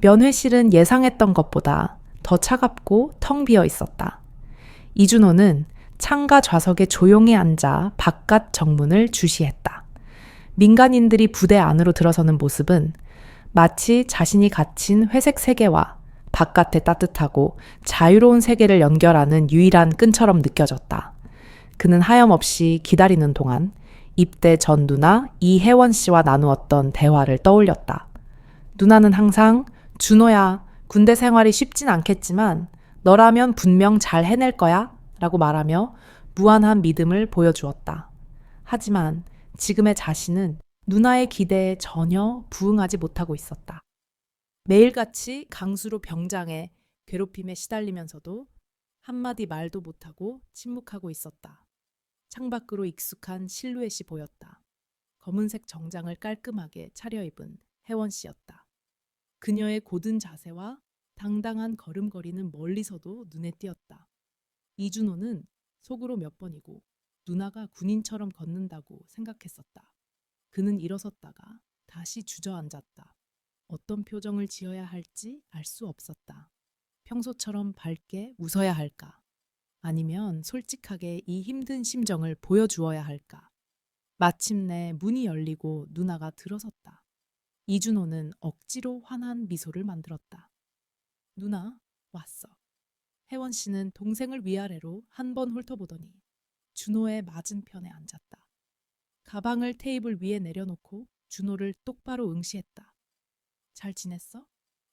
면회실은 예상했던 것보다 더 차갑고 텅 비어 있었다. 이준호는 창가 좌석에 조용히 앉아 바깥 정문을 주시했다. 민간인들이 부대 안으로 들어서는 모습은 마치 자신이 갇힌 회색 세계와 바깥의 따뜻하고 자유로운 세계를 연결하는 유일한 끈처럼 느껴졌다. 그는 하염없이 기다리는 동안 입대 전 누나 이혜원 씨와 나누었던 대화를 떠올렸다. 누나는 항상 준호야, 군대 생활이 쉽진 않겠지만 너라면 분명 잘 해낼 거야 라고 말하며 무한한 믿음을 보여주었다. 하지만 지금의 자신은 누나의 기대에 전혀 부응하지 못하고 있었다. 매일같이 강수로 병장에 괴롭힘에 시달리면서도 한마디 말도 못하고 침묵하고 있었다. 창밖으로 익숙한 실루엣이 보였다. 검은색 정장을 깔끔하게 차려입은 혜원 씨였다. 그녀의 고든 자세와 당당한 걸음걸이는 멀리서도 눈에 띄었다. 이준호는 속으로 몇 번이고 누나가 군인처럼 걷는다고 생각했었다. 그는 일어섰다가 다시 주저앉았다. 어떤 표정을 지어야 할지 알 수 없었다. 평소처럼 밝게 웃어야 할까? 아니면 솔직하게 이 힘든 심정을 보여주어야 할까? 마침내 문이 열리고 누나가 들어섰다. 이준호는 억지로 환한 미소를 만들었다. 누나, 왔어. 혜원 씨는 동생을 위아래로 한 번 훑어보더니 준호의 맞은편에 앉았다. 가방을 테이블 위에 내려놓고 준호를 똑바로 응시했다. 잘 지냈어?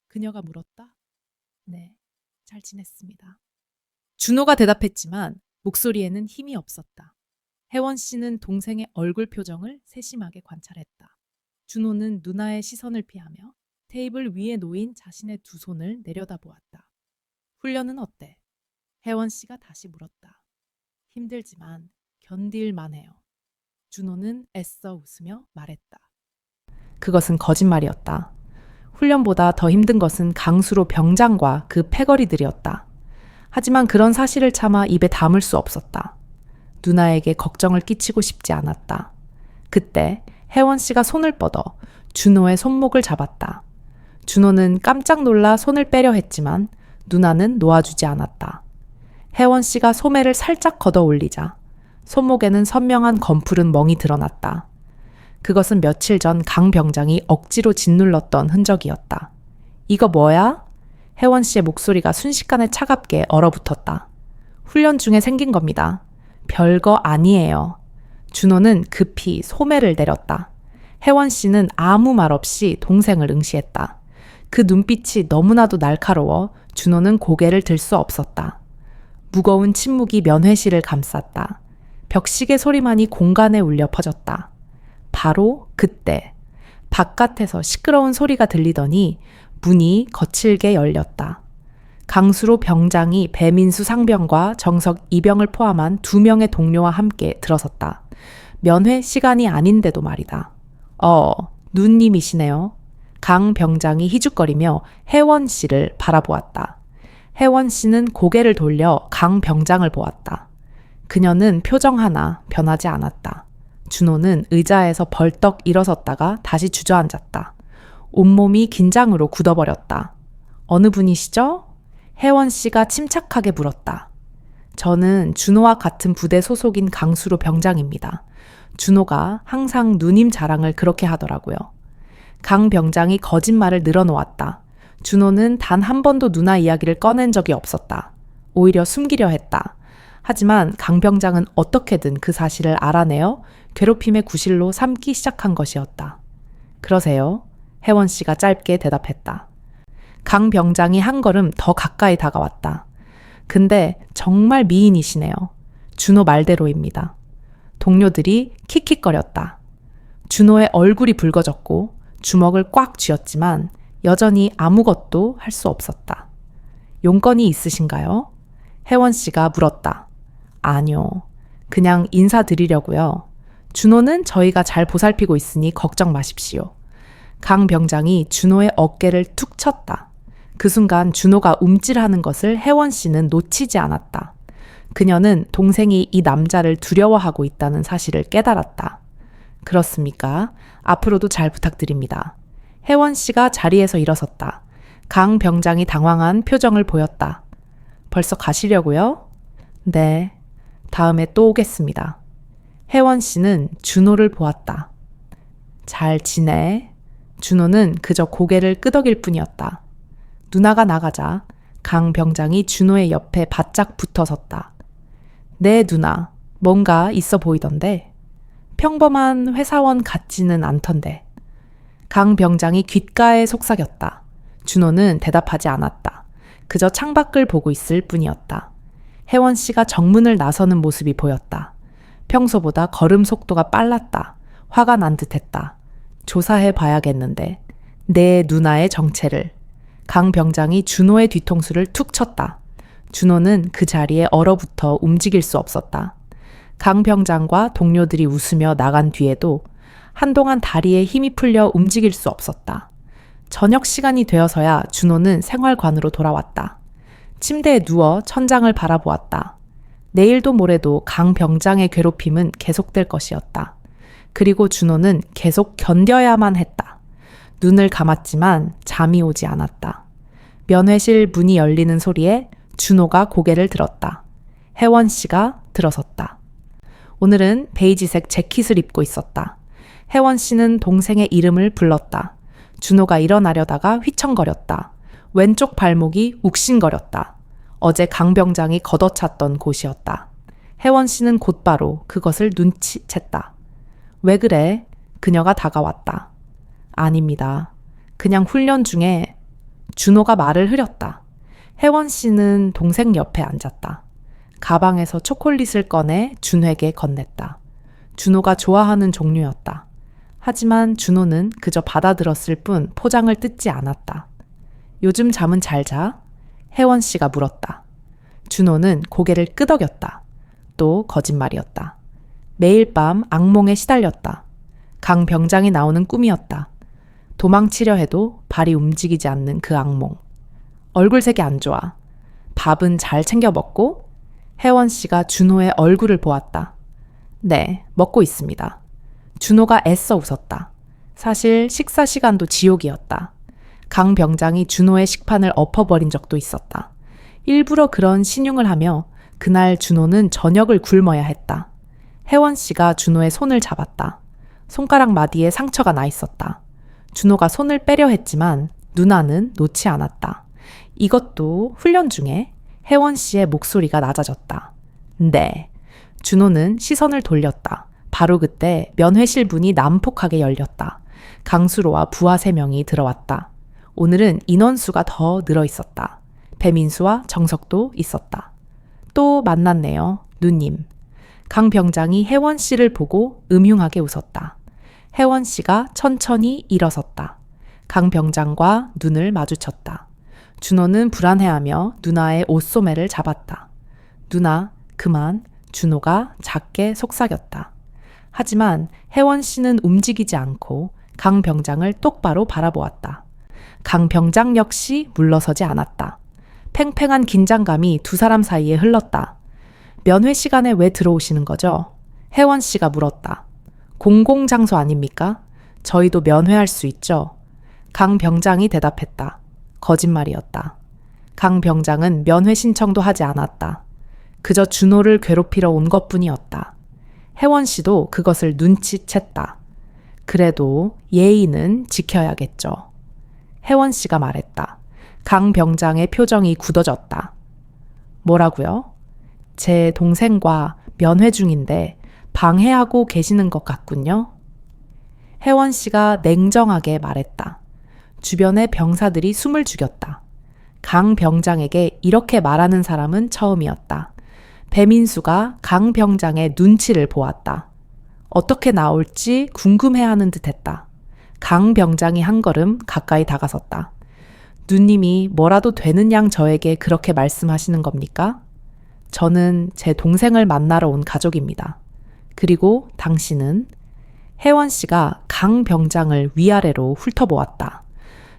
그녀가 물었다. 네, 잘 지냈습니다. 준호가 대답했지만 목소리에는 힘이 없었다. 혜원 씨는 동생의 얼굴 표정을 세심하게 관찰했다. 준호는 누나의 시선을 피하며 테이블 위에 놓인 자신의 두 손을 내려다보았다. 훈련은 어때? 혜원 씨가 다시 물었다. 힘들지만 견딜만 해요. 준호는 애써 웃으며 말했다. 그것은 거짓말이었다. 훈련보다 더 힘든 것은 강수로 병장과 그 패거리들이었다. 하지만 그런 사실을 참아 입에 담을 수 없었다. 누나에게 걱정을 끼치고 싶지 않았다. 그때 혜원 씨가 손을 뻗어 준호의 손목을 잡았다. 준호는 깜짝 놀라 손을 빼려 했지만 누나는 놓아주지 않았다. 혜원 씨가 소매를 살짝 걷어 올리자 손목에는 선명한 검푸른 멍이 드러났다. 그것은 며칠 전 강 병장이 억지로 짓눌렀던 흔적이었다. 이거 뭐야? 혜원 씨의 목소리가 순식간에 차갑게 얼어붙었다. 훈련 중에 생긴 겁니다. 별거 아니에요. 준호는 급히 소매를 내렸다. 혜원 씨는 아무 말 없이 동생을 응시했다. 그 눈빛이 너무나도 날카로워 준호는 고개를 들 수 없었다. 무거운 침묵이 면회실을 감쌌다. 벽시계 소리만이 공간에 울려 퍼졌다. 바로 그때 바깥에서 시끄러운 소리가 들리더니 문이 거칠게 열렸다. 강수로 병장이 배민수 상병과 정석 이병을 포함한 2명의 동료와 함께 들어섰다. 면회 시간이 아닌데도 말이다. 누님이시네요. 강 병장이 희죽거리며 혜원 씨를 바라보았다. 혜원 씨는 고개를 돌려 강 병장을 보았다. 그녀는 표정 하나 변하지 않았다. 준호는 의자에서 벌떡 일어섰다가 다시 주저앉았다. 온몸이 긴장으로 굳어버렸다. 어느 분이시죠? 혜원 씨가 침착하게 물었다. 저는 준호와 같은 부대 소속인 강수로 병장입니다. 준호가 항상 누님 자랑을 그렇게 하더라고요. 강 병장이 거짓말을 늘어놓았다. 준호는 단 한 번도 누나 이야기를 꺼낸 적이 없었다. 오히려 숨기려 했다. 하지만 강 병장은 어떻게든 그 사실을 알아내어 괴롭힘의 구실로 삼기 시작한 것이었다. 그러세요? 혜원 씨가 짧게 대답했다. 강 병장이 한 걸음 더 가까이 다가왔다. 근데 정말 미인이시네요. 준호 말대로입니다. 동료들이 킥킥거렸다. 준호의 얼굴이 붉어졌고 주먹을 꽉 쥐었지만 여전히 아무것도 할 수 없었다. 용건이 있으신가요? 혜원 씨가 물었다. 아니요. 그냥 인사드리려고요. 준호는 저희가 잘 보살피고 있으니 걱정 마십시오. 강 병장이 준호의 어깨를 툭 쳤다. 그 순간 준호가 움찔하는 것을 혜원 씨는 놓치지 않았다. 그녀는 동생이 이 남자를 두려워하고 있다는 사실을 깨달았다. 그렇습니까? 앞으로도 잘 부탁드립니다. 혜원 씨가 자리에서 일어섰다. 강 병장이 당황한 표정을 보였다. 벌써 가시려고요? 네, 다음에 또 오겠습니다. 혜원 씨는 준호를 보았다. 잘 지내? 준호는 그저 고개를 끄덕일 뿐이었다. 누나가 나가자 강 병장이 준호의 옆에 바짝 붙어 섰다. 네, 누나. 뭔가 있어 보이던데. 평범한 회사원 같지는 않던데. 강 병장이 귓가에 속삭였다. 준호는 대답하지 않았다. 그저 창밖을 보고 있을 뿐이었다. 혜원 씨가 정문을 나서는 모습이 보였다. 평소보다 걸음 속도가 빨랐다. 화가 난 듯했다. 조사해 봐야겠는데. 내 누나의 정체를. 강 병장이 준호의 뒤통수를 툭 쳤다. 준호는 그 자리에 얼어붙어 움직일 수 없었다. 강 병장과 동료들이 웃으며 나간 뒤에도 한동안 다리에 힘이 풀려 움직일 수 없었다. 저녁 시간이 되어서야 준호는 생활관으로 돌아왔다. 침대에 누워 천장을 바라보았다. 내일도 모레도 강 병장의 괴롭힘은 계속될 것이었다. 그리고 준호는 계속 견뎌야만 했다. 눈을 감았지만 잠이 오지 않았다. 면회실 문이 열리는 소리에 준호가 고개를 들었다. 혜원 씨가 들어섰다. 오늘은 베이지색 재킷을 입고 있었다. 혜원 씨는 동생의 이름을 불렀다. 준호가 일어나려다가 휘청거렸다. 왼쪽 발목이 욱신거렸다. 어제 강 병장이 걷어찼던 곳이었다. 혜원 씨는 곧바로 그것을 눈치챘다. 왜 그래? 그녀가 다가왔다. 아닙니다. 그냥 훈련 중에 준호가 말을 흐렸다. 혜원 씨는 동생 옆에 앉았다. 가방에서 초콜릿을 꺼내 준호에게 건넸다. 준호가 좋아하는 종류였다. 하지만 준호는 그저 받아들었을 뿐 포장을 뜯지 않았다. 요즘 잠은 잘 자? 혜원 씨가 물었다. 준호는 고개를 끄덕였다. 또 거짓말이었다. 매일 밤 악몽에 시달렸다. 강 병장이 나오는 꿈이었다. 도망치려 해도 발이 움직이지 않는 그 악몽. 얼굴색이 안 좋아. 밥은 잘 챙겨 먹고? 혜원 씨가 준호의 얼굴을 보았다. 네, 먹고 있습니다. 준호가 애써 웃었다. 사실 식사 시간도 지옥이었다. 강 병장이 준호의 식판을 엎어버린 적도 있었다. 일부러 그런 신용을 하며 그날 준호는 저녁을 굶어야 했다. 혜원 씨가 준호의 손을 잡았다. 손가락 마디에 상처가 나 있었다. 준호가 손을 빼려 했지만 누나는 놓지 않았다. 이것도 훈련 중에 혜원 씨의 목소리가 낮아졌다. 네. 준호는 시선을 돌렸다. 바로 그때 면회실 문이 난폭하게 열렸다. 강수로와 부하 3명이 들어왔다. 오늘은 인원수가 더 늘어 있었다. 배민수와 정석도 있었다. 또 만났네요, 누님. 강 병장이 혜원 씨를 보고 음흉하게 웃었다. 혜원 씨가 천천히 일어섰다. 강 병장과 눈을 마주쳤다. 준호는 불안해하며 누나의 옷소매를 잡았다. 누나, 그만. 준호가 작게 속삭였다. 하지만 혜원 씨는 움직이지 않고 강 병장을 똑바로 바라보았다. 강 병장 역시 물러서지 않았다. 팽팽한 긴장감이 두 사람 사이에 흘렀다. 면회 시간에 왜 들어오시는 거죠? 혜원 씨가 물었다. 공공장소 아닙니까? 저희도 면회할 수 있죠. 강 병장이 대답했다. 거짓말이었다. 강 병장은 면회 신청도 하지 않았다. 그저 준호를 괴롭히러 온 것뿐이었다. 혜원 씨도 그것을 눈치챘다. 그래도 예의는 지켜야겠죠. 혜원 씨가 말했다. 강 병장의 표정이 굳어졌다. 뭐라고요? 제 동생과 면회 중인데 방해하고 계시는 것 같군요. 혜원 씨가 냉정하게 말했다. 주변의 병사들이 숨을 죽였다. 강 병장에게 이렇게 말하는 사람은 처음이었다. 배민수가 강 병장의 눈치를 보았다. 어떻게 나올지 궁금해하는 듯했다. 강 병장이 한 걸음 가까이 다가섰다. 누님이 뭐라도 되는 양 저에게 그렇게 말씀하시는 겁니까? 저는 제 동생을 만나러 온 가족입니다. 그리고 당신은? 혜원 씨가 강 병장을 위아래로 훑어보았다.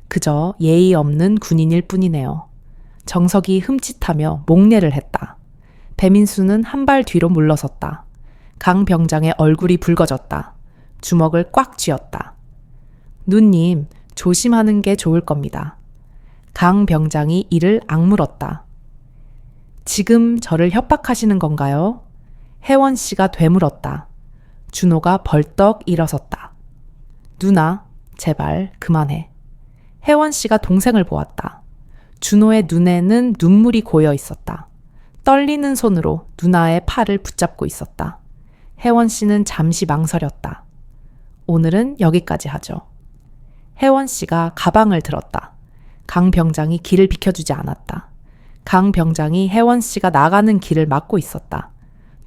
그저 예의 없는 군인일 뿐이네요. 정석이 흠칫하며 목례를 했다. 배민수는 한 발 뒤로 물러섰다. 강 병장의 얼굴이 붉어졌다. 주먹을 꽉 쥐었다. 누님, 조심하는 게 좋을 겁니다. 강 병장이 이를 악물었다. 지금 저를 협박하시는 건가요? 혜원 씨가 되물었다. 준호가 벌떡 일어섰다. 누나, 제발 그만해. 혜원 씨가 동생을 보았다. 준호의 눈에는 눈물이 고여 있었다. 떨리는 손으로 누나의 팔을 붙잡고 있었다. 혜원 씨는 잠시 망설였다. 오늘은 여기까지 하죠. 혜원 씨가 가방을 들었다. 강 병장이 길을 비켜주지 않았다. 강 병장이 혜원 씨가 나가는 길을 막고 있었다.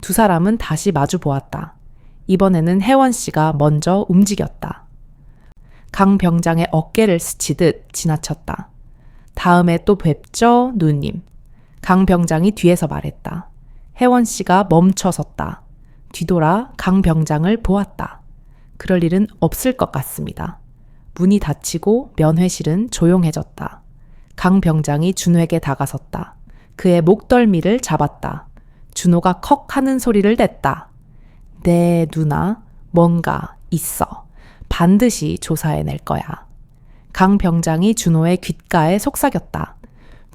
두 사람은 다시 마주 보았다. 이번에는 혜원 씨가 먼저 움직였다. 강 병장의 어깨를 스치듯 지나쳤다. 다음에 또 뵙죠, 누님. 강 병장이 뒤에서 말했다. 혜원 씨가 멈춰섰다. 뒤돌아 강 병장을 보았다. 그럴 일은 없을 것 같습니다. 문이 닫히고 면회실은 조용해졌다. 강 병장이 준호에게 다가섰다. 그의 목덜미를 잡았다. 준호가 컥 하는 소리를 냈다. 네, 누나, 뭔가 있어. 반드시 조사해낼 거야. 강 병장이 준호의 귓가에 속삭였다.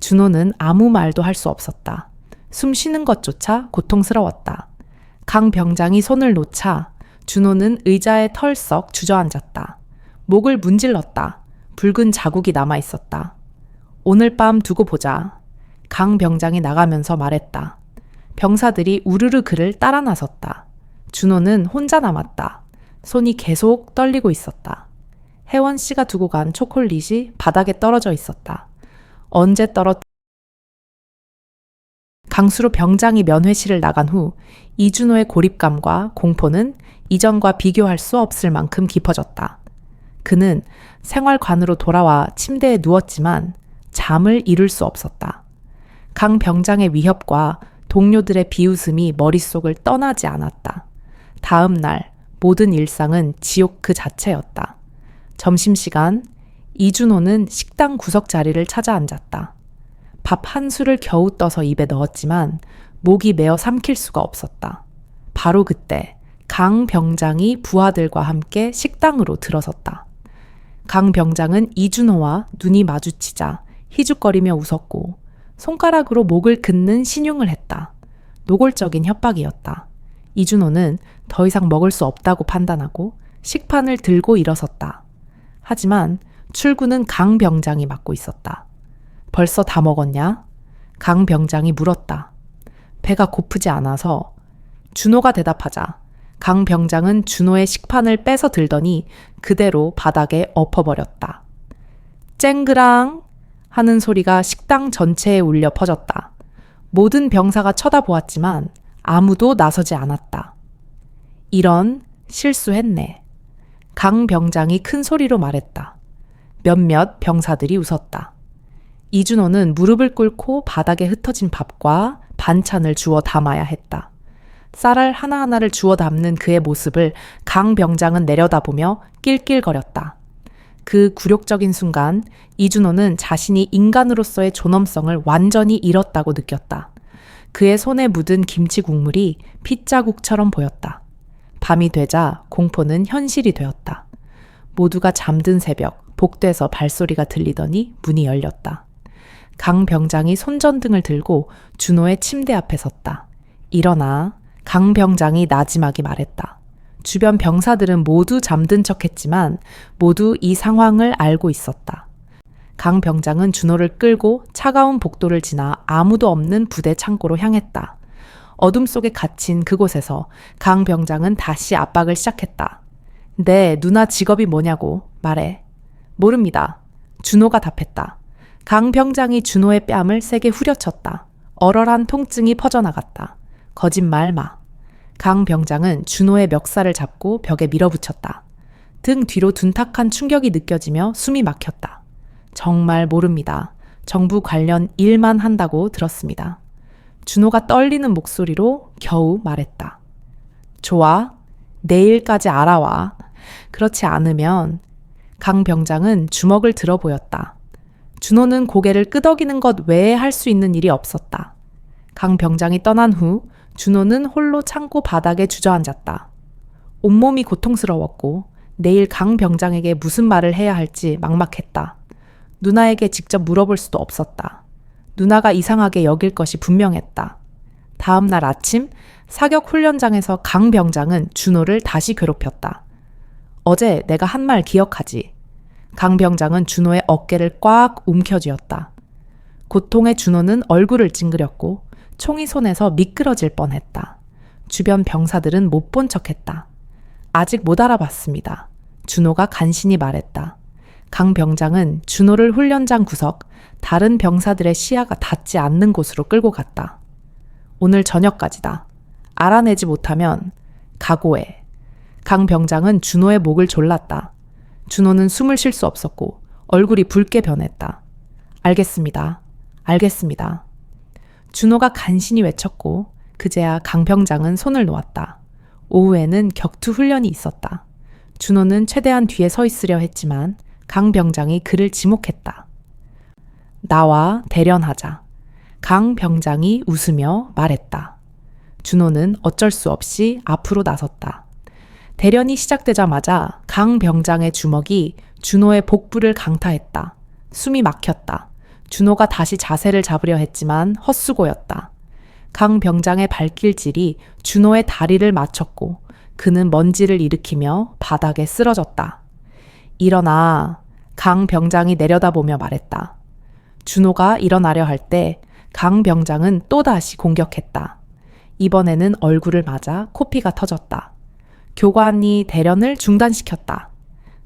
준호는 아무 말도 할 수 없었다. 숨 쉬는 것조차 고통스러웠다. 강 병장이 손을 놓자 준호는 의자에 털썩 주저앉았다. 목을 문질렀다. 붉은 자국이 남아있었다. 오늘 밤 두고 보자. 강 병장이 나가면서 말했다. 병사들이 우르르 그를 따라 나섰다. 준호는 혼자 남았다. 손이 계속 떨리고 있었다. 혜원 씨가 두고 간 초콜릿이 바닥에 떨어져 있었다. 언제 강수로 병장이 면회실을 나간 후 이준호의 고립감과 공포는 이전과 비교할 수 없을 만큼 깊어졌다. 그는 생활관으로 돌아와 침대에 누웠지만 잠을 이룰 수 없었다. 강 병장의 위협과 동료들의 비웃음이 머릿속을 떠나지 않았다. 다음 날 모든 일상은 지옥 그 자체였다. 점심시간 이준호는 식당 구석 자리를 찾아 앉았다. 밥 한 술을 겨우 떠서 입에 넣었지만 목이 메어 삼킬 수가 없었다. 바로 그때 강 병장이 부하들과 함께 식당으로 들어섰다. 강 병장은 이준호와 눈이 마주치자 희죽거리며 웃었고 손가락으로 목을 긋는 신용을 했다. 노골적인 협박이었다. 이준호는 더 이상 먹을 수 없다고 판단하고 식판을 들고 일어섰다. 하지만 출구는 강 병장이 맡고 있었다. 벌써 다 먹었냐? 강 병장이 물었다. 배가 고프지 않아서. 준호가 대답하자 강 병장은 준호의 식판을 빼서 들더니 그대로 바닥에 엎어버렸다. 쨍그랑 하는 소리가 식당 전체에 울려 퍼졌다. 모든 병사가 쳐다보았지만 아무도 나서지 않았다. 이런 실수했네. 강 병장이 큰 소리로 말했다. 몇몇 병사들이 웃었다. 이준호는 무릎을 꿇고 바닥에 흩어진 밥과 반찬을 주워 담아야 했다. 쌀알 하나하나를 주워 담는 그의 모습을 강 병장은 내려다보며 낄낄거렸다. 그 굴욕적인 순간 이준호는 자신이 인간으로서의 존엄성을 완전히 잃었다고 느꼈다. 그의 손에 묻은 김치 국물이 핏자국처럼 보였다. 밤이 되자 공포는 현실이 되었다. 모두가 잠든 새벽 복도에서 발소리가 들리더니 문이 열렸다. 강 병장이 손전등을 들고 준호의 침대 앞에 섰다. 일어나. 강 병장이 나지막이 말했다. 주변 병사들은 모두 잠든 척했지만 모두 이 상황을 알고 있었다. 강 병장은 준호를 끌고 차가운 복도를 지나 아무도 없는 부대 창고로 향했다. 어둠 속에 갇힌 그곳에서 강 병장은 다시 압박을 시작했다. 네, 누나 직업이 뭐냐고 말해. 모릅니다. 준호가 답했다. 강 병장이 준호의 뺨을 세게 후려쳤다. 얼얼한 통증이 퍼져나갔다. 거짓말 마. 강 병장은 준호의 멱살을 잡고 벽에 밀어붙였다. 등 뒤로 둔탁한 충격이 느껴지며 숨이 막혔다. 정말 모릅니다. 정부 관련 일만 한다고 들었습니다. 준호가 떨리는 목소리로 겨우 말했다. 좋아. 내일까지 알아와. 그렇지 않으면 강 병장은 주먹을 들어 보였다. 준호는 고개를 끄덕이는 것 외에 할 수 있는 일이 없었다. 강 병장이 떠난 후 준호는 홀로 창고 바닥에 주저앉았다. 온몸이 고통스러웠고 내일 강 병장에게 무슨 말을 해야 할지 막막했다. 누나에게 직접 물어볼 수도 없었다. 누나가 이상하게 여길 것이 분명했다. 다음 날 아침 사격 훈련장에서 강 병장은 준호를 다시 괴롭혔다. 어제 내가 한 말 기억하지? 강 병장은 준호의 어깨를 꽉 움켜쥐었다. 고통에 준호는 얼굴을 찡그렸고 총이 손에서 미끄러질 뻔했다. 주변 병사들은 못 본 척했다. 아직 못 알아봤습니다. 준호가 간신히 말했다. 강 병장은 준호를 훈련장 구석, 다른 병사들의 시야가 닿지 않는 곳으로 끌고 갔다. 오늘 저녁까지다. 알아내지 못하면 각오해. 강 병장은 준호의 목을 졸랐다. 준호는 숨을 쉴 수 없었고 얼굴이 붉게 변했다. 알겠습니다. 알겠습니다. 준호가 간신히 외쳤고 그제야 강 병장은 손을 놓았다. 오후에는 격투 훈련이 있었다. 준호는 최대한 뒤에 서 있으려 했지만 강 병장이 그를 지목했다. 나와 대련하자. 강 병장이 웃으며 말했다. 준호는 어쩔 수 없이 앞으로 나섰다. 대련이 시작되자마자 강 병장의 주먹이 준호의 복부를 강타했다. 숨이 막혔다. 준호가 다시 자세를 잡으려 했지만 헛수고였다. 강 병장의 발길질이 준호의 다리를 맞췄고 그는 먼지를 일으키며 바닥에 쓰러졌다. 일어나. 강 병장이 내려다보며 말했다. 준호가 일어나려 할 때 강 병장은 또다시 공격했다. 이번에는 얼굴을 맞아 코피가 터졌다. 교관이 대련을 중단시켰다.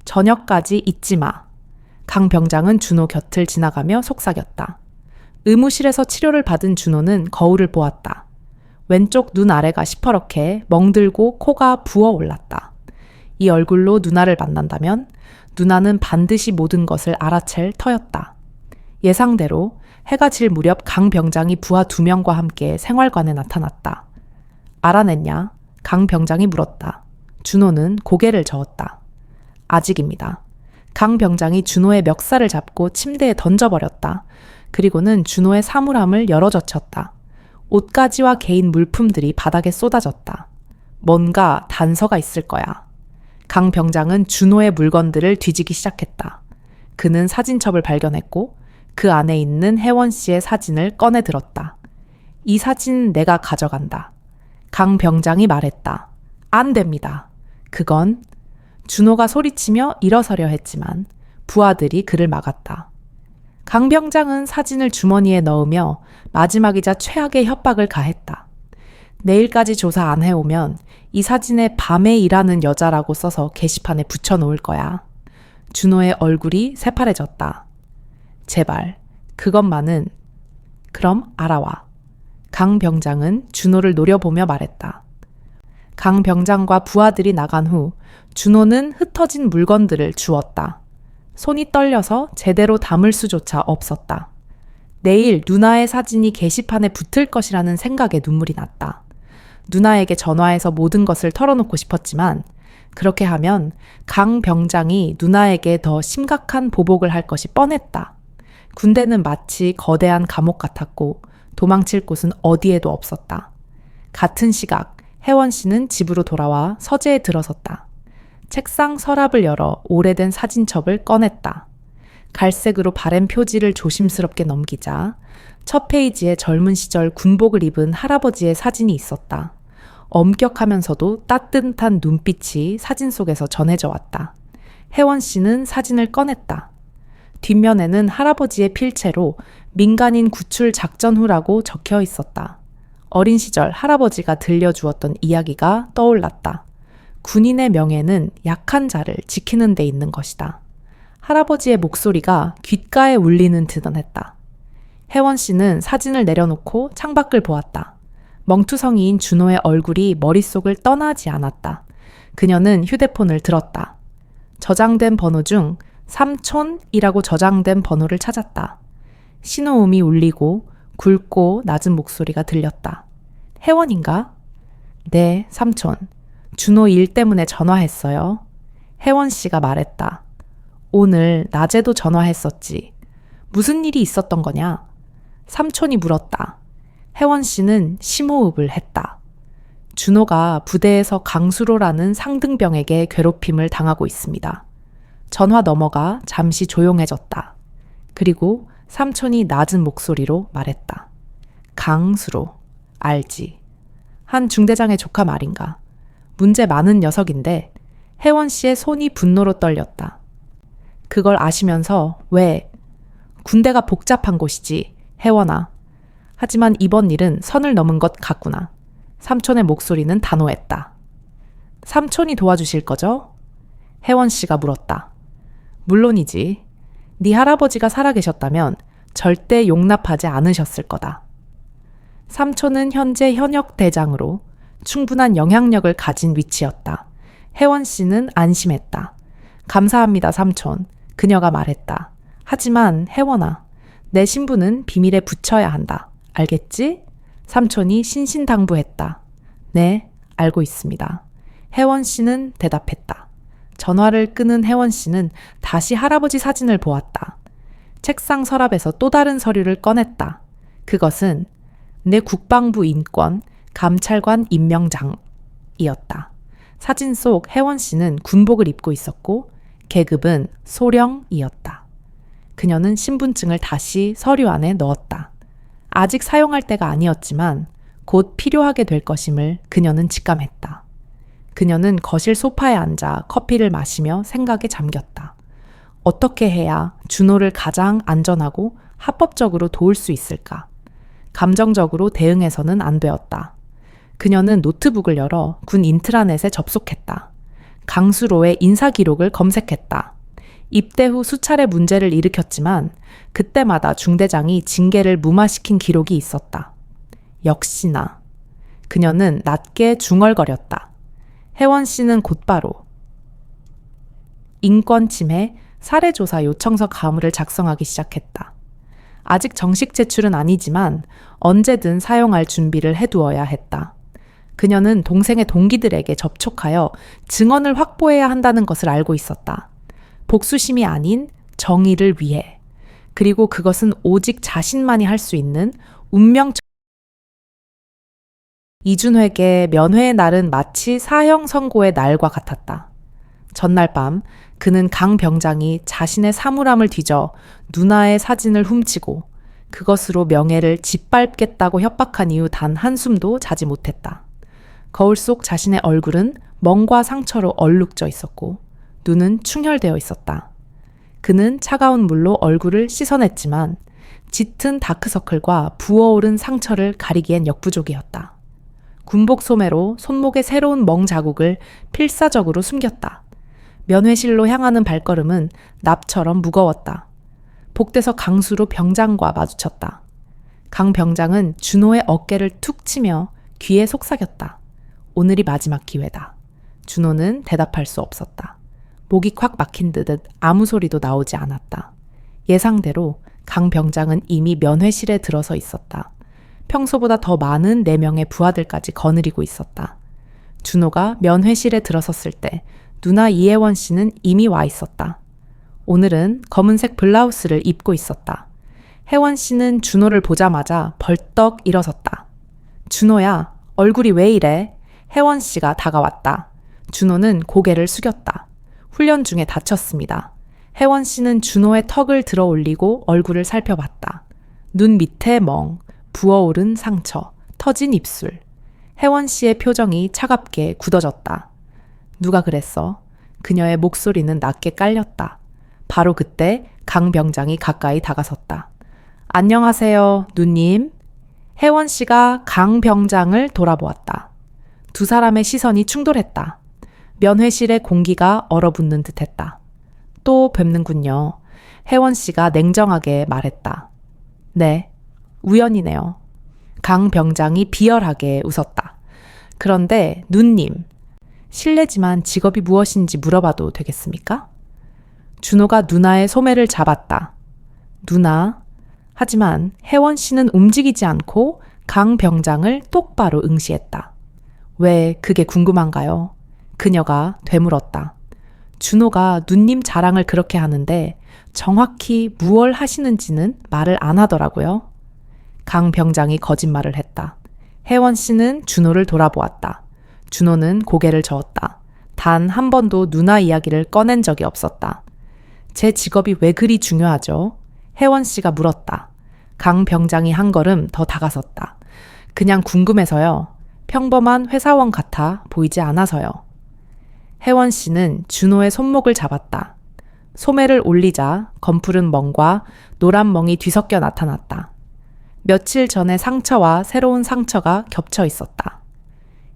저녁까지 잊지 마. 강 병장은 준호 곁을 지나가며 속삭였다. 의무실에서 치료를 받은 준호는 거울을 보았다. 왼쪽 눈 아래가 시퍼렇게 멍들고 코가 부어올랐다. 이 얼굴로 누나를 만난다면 누나는 반드시 모든 것을 알아챌 터였다. 예상대로 해가 질 무렵 강 병장이 부하 2명과 함께 생활관에 나타났다. 알아냈냐? 강 병장이 물었다. 준호는 고개를 저었다. 아직입니다. 강 병장이 준호의 멱살을 잡고 침대에 던져버렸다. 그리고는 준호의 사물함을 열어젖혔다. 옷가지와 개인 물품들이 바닥에 쏟아졌다. 뭔가 단서가 있을 거야. 강 병장은 준호의 물건들을 뒤지기 시작했다. 그는 사진첩을 발견했고 그 안에 있는 혜원 씨의 사진을 꺼내 들었다. 이 사진 내가 가져간다. 강 병장이 말했다. 안 됩니다. 그건 준호가 소리치며 일어서려 했지만 부하들이 그를 막았다. 강 병장은 사진을 주머니에 넣으며 마지막이자 최악의 협박을 가했다. 내일까지 조사 안 해오면 이 사진에 밤에 일하는 여자라고 써서 게시판에 붙여놓을 거야. 준호의 얼굴이 새파래졌다. 제발, 그것만은. 그럼 알아와. 강 병장은 준호를 노려보며 말했다. 강 병장과 부하들이 나간 후 준호는 흩어진 물건들을 주웠다. 손이 떨려서 제대로 담을 수조차 없었다. 내일 누나의 사진이 게시판에 붙을 것이라는 생각에 눈물이 났다. 누나에게 전화해서 모든 것을 털어놓고 싶었지만 그렇게 하면 강 병장이 누나에게 더 심각한 보복을 할 것이 뻔했다. 군대는 마치 거대한 감옥 같았고 도망칠 곳은 어디에도 없었다. 같은 시각 혜원 씨는 집으로 돌아와 서재에 들어섰다. 책상 서랍을 열어 오래된 사진첩을 꺼냈다. 갈색으로 바랜 표지를 조심스럽게 넘기자 첫 페이지에 젊은 시절 군복을 입은 할아버지의 사진이 있었다. 엄격하면서도 따뜻한 눈빛이 사진 속에서 전해져 왔다. 혜원 씨는 사진을 꺼냈다. 뒷면에는 할아버지의 필체로 민간인 구출 작전 후라고 적혀 있었다. 어린 시절 할아버지가 들려주었던 이야기가 떠올랐다. 군인의 명예는 약한 자를 지키는 데 있는 것이다. 할아버지의 목소리가 귓가에 울리는 듯은 했다. 혜원 씨는 사진을 내려놓고 창밖을 보았다. 멍투성이인 준호의 얼굴이 머릿속을 떠나지 않았다. 그녀는 휴대폰을 들었다. 저장된 번호 중 삼촌이라고 저장된 번호를 찾았다. 신호음이 울리고 굵고 낮은 목소리가 들렸다. 혜원인가? 네, 삼촌. 준호 일 때문에 전화했어요. 혜원 씨가 말했다. 오늘 낮에도 전화했었지. 무슨 일이 있었던 거냐? 삼촌이 물었다. 혜원 씨는 심호흡을 했다. 준호가 부대에서 강수로라는 상등병에게 괴롭힘을 당하고 있습니다. 전화 넘어가 잠시 조용해졌다. 그리고 삼촌이 낮은 목소리로 말했다. 강수로. 알지. 한 중대장의 조카 말인가. 문제 많은 녀석인데 혜원 씨의 손이 분노로 떨렸다. 그걸 아시면서 왜? 군대가 복잡한 곳이지, 혜원아. 하지만 이번 일은 선을 넘은 것 같구나. 삼촌의 목소리는 단호했다. 삼촌이 도와주실 거죠? 혜원 씨가 물었다. 물론이지. 네 할아버지가 살아계셨다면 절대 용납하지 않으셨을 거다. 삼촌은 현재 현역 대장으로 충분한 영향력을 가진 위치였다. 혜원 씨는 안심했다. 감사합니다, 삼촌. 그녀가 말했다. 하지만 혜원아, 내 신분은 비밀에 붙여야 한다. 알겠지? 삼촌이 신신당부했다. 네, 알고 있습니다. 혜원 씨는 대답했다. 전화를 끊은 혜원 씨는 다시 할아버지 사진을 보았다. 책상 서랍에서 또 다른 서류를 꺼냈다. 그것은 내 국방부 인권 감찰관 임명장이었다. 사진 속 혜원 씨는 군복을 입고 있었고 계급은 소령이었다. 그녀는 신분증을 다시 서류 안에 넣었다. 아직 사용할 때가 아니었지만 곧 필요하게 될 것임을 그녀는 직감했다. 그녀는 거실 소파에 앉아 커피를 마시며 생각에 잠겼다. 어떻게 해야 준호를 가장 안전하고 합법적으로 도울 수 있을까? 감정적으로 대응해서는 안 되었다. 그녀는 노트북을 열어 군 인트라넷에 접속했다. 강수로의 인사 기록을 검색했다. 입대 후 수차례 문제를 일으켰지만 그때마다 중대장이 징계를 무마시킨 기록이 있었다. 역시나. 그녀는 낮게 중얼거렸다. 혜원 씨는 곧바로 인권 침해 사례조사 요청서 가물을 작성하기 시작했다. 아직 정식 제출은 아니지만 언제든 사용할 준비를 해두어야 했다. 그녀는 동생의 동기들에게 접촉하여 증언을 확보해야 한다는 것을 알고 있었다. 복수심이 아닌 정의를 위해. 그리고 그것은 오직 자신만이 할 수 있는 운명적. 이준회에게 면회의 날은 마치 사형 선고의 날과 같았다. 전날 밤 그는 강 병장이 자신의 사물함을 뒤져 누나의 사진을 훔치고 그것으로 명예를 짓밟겠다고 협박한 이후 단 한숨도 자지 못했다. 거울 속 자신의 얼굴은 멍과 상처로 얼룩져 있었고 눈은 충혈되어 있었다. 그는 차가운 물로 얼굴을 씻어냈지만 짙은 다크서클과 부어오른 상처를 가리기엔 역부족이었다. 군복 소매로 손목에 새로운 멍 자국을 필사적으로 숨겼다. 면회실로 향하는 발걸음은 납처럼 무거웠다. 복대서 강수로 병장과 마주쳤다. 강 병장은 준호의 어깨를 툭 치며 귀에 속삭였다. 오늘이 마지막 기회다. 준호는 대답할 수 없었다. 목이 콱 막힌 듯 아무 소리도 나오지 않았다. 예상대로 강 병장은 이미 면회실에 들어서 있었다. 평소보다 더 많은 4명의 부하들까지 거느리고 있었다. 준호가 면회실에 들어섰을 때 누나 이혜원 씨는 이미 와 있었다. 오늘은 검은색 블라우스를 입고 있었다. 혜원 씨는 준호를 보자마자 벌떡 일어섰다. 준호야, 얼굴이 왜 이래? 혜원 씨가 다가왔다. 준호는 고개를 숙였다. 훈련 중에 다쳤습니다. 혜원 씨는 준호의 턱을 들어 올리고 얼굴을 살펴봤다. 눈 밑에 멍, 부어오른 상처, 터진 입술. 혜원 씨의 표정이 차갑게 굳어졌다. 누가 그랬어? 그녀의 목소리는 낮게 깔렸다. 바로 그때 강 병장이 가까이 다가섰다. 안녕하세요, 누님. 혜원 씨가 강 병장을 돌아보았다. 두 사람의 시선이 충돌했다. 면회실의 공기가 얼어붙는 듯했다. 또 뵙는군요. 혜원 씨가 냉정하게 말했다. 네, 우연이네요. 강 병장이 비열하게 웃었다. 그런데 누님, 실례지만 직업이 무엇인지 물어봐도 되겠습니까? 준호가 누나의 소매를 잡았다. 누나. 하지만 혜원 씨는 움직이지 않고 강 병장을 똑바로 응시했다. 왜 그게 궁금한가요? 그녀가 되물었다. 준호가 누님 자랑을 그렇게 하는데 정확히 무얼 하시는지는 말을 안 하더라고요. 강 병장이 거짓말을 했다. 혜원 씨는 준호를 돌아보았다. 준호는 고개를 저었다. 단 한 번도 누나 이야기를 꺼낸 적이 없었다. 제 직업이 왜 그리 중요하죠? 혜원 씨가 물었다. 강 병장이 한 걸음 더 다가섰다. 그냥 궁금해서요. 평범한 회사원 같아 보이지 않아서요. 혜원 씨는 준호의 손목을 잡았다. 소매를 올리자 검푸른 멍과 노란 멍이 뒤섞여 나타났다. 며칠 전의 상처와 새로운 상처가 겹쳐 있었다.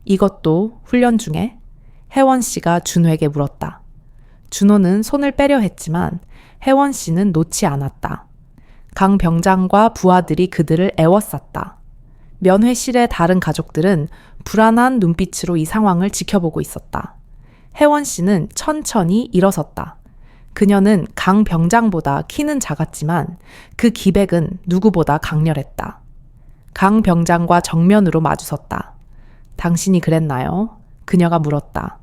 이것도 훈련 중에? 혜원 씨가 준호에게 물었다. 준호는 손을 빼려 했지만 혜원 씨는 놓지 않았다. 강 병장과 부하들이 그들을 애워쌌다. 면회실의 다른 가족들은 불안한 눈빛으로 이 상황을 지켜보고 있었다. 혜원 씨는 천천히 일어섰다. 그녀는 강 병장보다 키는 작았지만 그 기백은 누구보다 강렬했다. 강 병장과 정면으로 마주섰다. 당신이 그랬나요? 그녀가 물었다.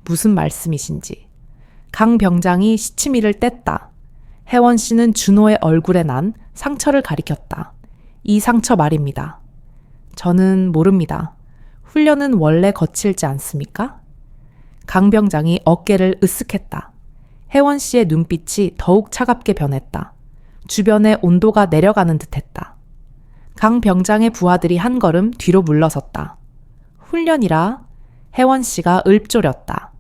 무슨 말씀이신지. 강 병장이 시치미를 뗐다. 혜원 씨는 준호의 얼굴에 난 상처를 가리켰다. 이 상처 말입니다. 저는 모릅니다. 훈련은 원래 거칠지 않습니까? 강 병장이 어깨를 으쓱했다. 혜원 씨의 눈빛이 더욱 차갑게 변했다. 주변의 온도가 내려가는 듯했다. 강 병장의 부하들이 한 걸음 뒤로 물러섰다. 훈련이라? 혜원 씨가 읊조렸다.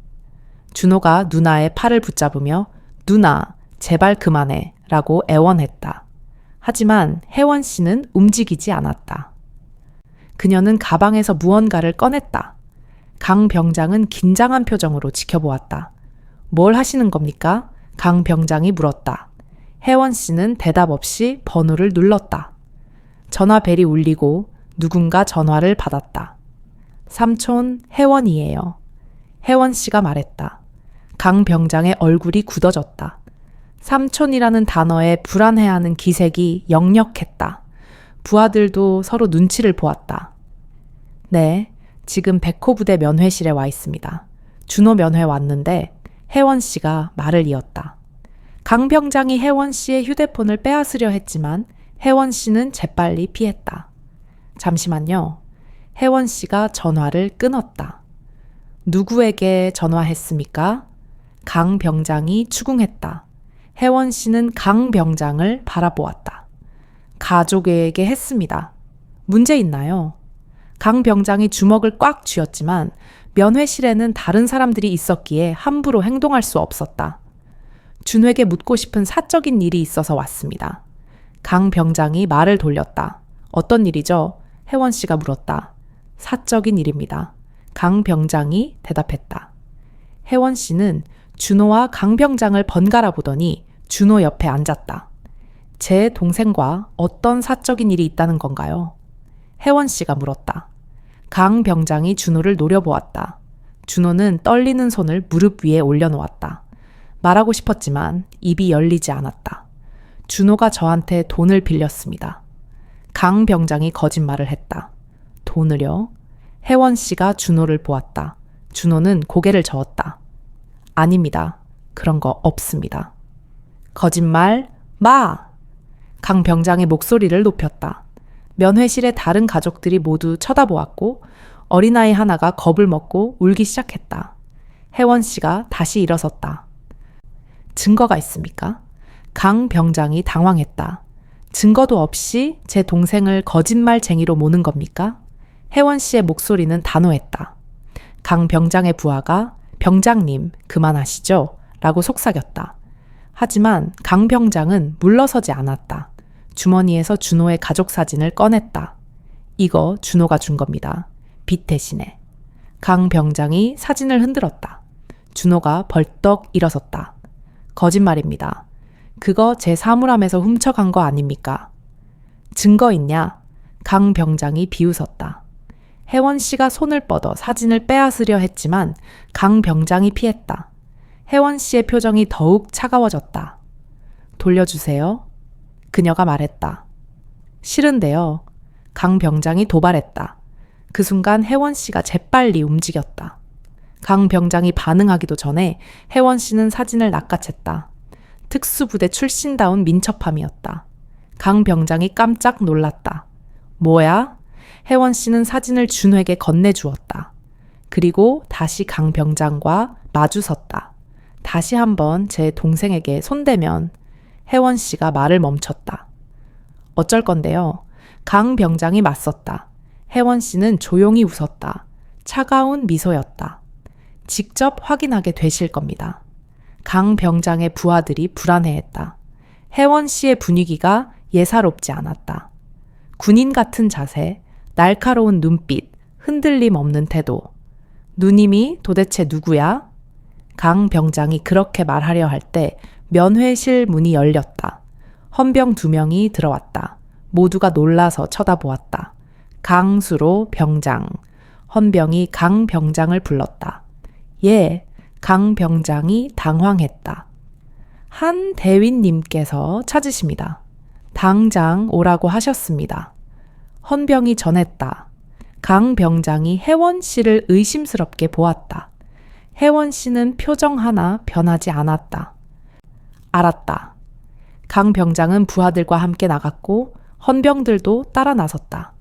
준호가 누나의 팔을 붙잡으며 누나, 제발 그만해 라고 애원했다. 하지만 혜원 씨는 움직이지 않았다. 그녀는 가방에서 무언가를 꺼냈다. 강 병장은 긴장한 표정으로 지켜보았다. 뭘 하시는 겁니까? 강 병장이 물었다. 혜원 씨는 대답 없이 번호를 눌렀다. 전화벨이 울리고 누군가 전화를 받았다. 삼촌 혜원이에요. 혜원 씨가 말했다. 강 병장의 얼굴이 굳어졌다. 삼촌이라는 단어에 불안해하는 기색이 역력했다. 부하들도 서로 눈치를 보았다. 네, 지금 백호 부대 면회실에 와 있습니다. 준호 면회 왔는데 혜원 씨가 말을 이었다. 강 병장이 혜원 씨의 휴대폰을 빼앗으려 했지만 혜원 씨는 재빨리 피했다. 잠시만요. 혜원 씨가 전화를 끊었다. 누구에게 전화했습니까? 강 병장이 추궁했다. 혜원 씨는 강 병장을 바라보았다. 가족에게 했습니다. 문제 있나요? 강 병장이 주먹을 꽉 쥐었지만 면회실에는 다른 사람들이 있었기에 함부로 행동할 수 없었다. 준호에게 묻고 싶은 사적인 일이 있어서 왔습니다. 강 병장이 말을 돌렸다. 어떤 일이죠? 혜원 씨가 물었다. 사적인 일입니다. 강 병장이 대답했다. 혜원 씨는 준호와 강 병장을 번갈아 보더니 준호 옆에 앉았다. 제 동생과 어떤 사적인 일이 있다는 건가요? 혜원 씨가 물었다. 강 병장이 준호를 노려보았다. 준호는 떨리는 손을 무릎 위에 올려놓았다. 말하고 싶었지만 입이 열리지 않았다. 준호가 저한테 돈을 빌렸습니다. 강 병장이 거짓말을 했다. 돈을요? 혜원 씨가 준호를 보았다. 준호는 고개를 저었다. 아닙니다. 그런 거 없습니다. 거짓말 마! 강 병장의 목소리를 높였다. 면회실의 다른 가족들이 모두 쳐다보았고 어린아이 하나가 겁을 먹고 울기 시작했다. 혜원 씨가 다시 일어섰다. 증거가 있습니까? 강 병장이 당황했다. 증거도 없이 제 동생을 거짓말쟁이로 모는 겁니까? 혜원 씨의 목소리는 단호했다. 강 병장의 부하가 병장님 그만하시죠? 라고 속삭였다. 하지만 강 병장은 물러서지 않았다. 주머니에서 준호의 가족 사진을 꺼냈다. 이거 준호가 준 겁니다. 빚 대신에. 강 병장이 사진을 흔들었다. 준호가 벌떡 일어섰다. 거짓말입니다. 그거 제 사물함에서 훔쳐간 거 아닙니까? 증거 있냐? 강 병장이 비웃었다. 혜원 씨가 손을 뻗어 사진을 빼앗으려 했지만 강 병장이 피했다. 혜원 씨의 표정이 더욱 차가워졌다. 돌려주세요. 그녀가 말했다. 싫은데요. 강 병장이 도발했다. 그 순간 혜원 씨가 재빨리 움직였다. 강 병장이 반응하기도 전에 혜원 씨는 사진을 낚아챘다. 특수부대 출신다운 민첩함이었다. 강 병장이 깜짝 놀랐다. 뭐야? 혜원 씨는 사진을 준호에게 건네주었다. 그리고 다시 강 병장과 마주섰다. 다시 한번 제 동생에게 손대면 혜원 씨가 말을 멈췄다. 어쩔 건데요. 강 병장이 맞섰다. 혜원 씨는 조용히 웃었다. 차가운 미소였다. 직접 확인하게 되실 겁니다. 강 병장의 부하들이 불안해했다. 혜원 씨의 분위기가 예사롭지 않았다. 군인 같은 자세, 날카로운 눈빛, 흔들림 없는 태도. 누님이 도대체 누구야? 강 병장이 그렇게 말하려 할 때 면회실 문이 열렸다. 헌병 2명이 들어왔다. 모두가 놀라서 쳐다보았다. 강수로 병장. 헌병이 강 병장을 불렀다. 예, 강 병장이 당황했다. 한 대위님께서 찾으십니다. 당장 오라고 하셨습니다. 헌병이 전했다. 강 병장이 혜원 씨를 의심스럽게 보았다. 혜원 씨는 표정 하나 변하지 않았다. 알았다. 강 병장은 부하들과 함께 나갔고 헌병들도 따라 나섰다.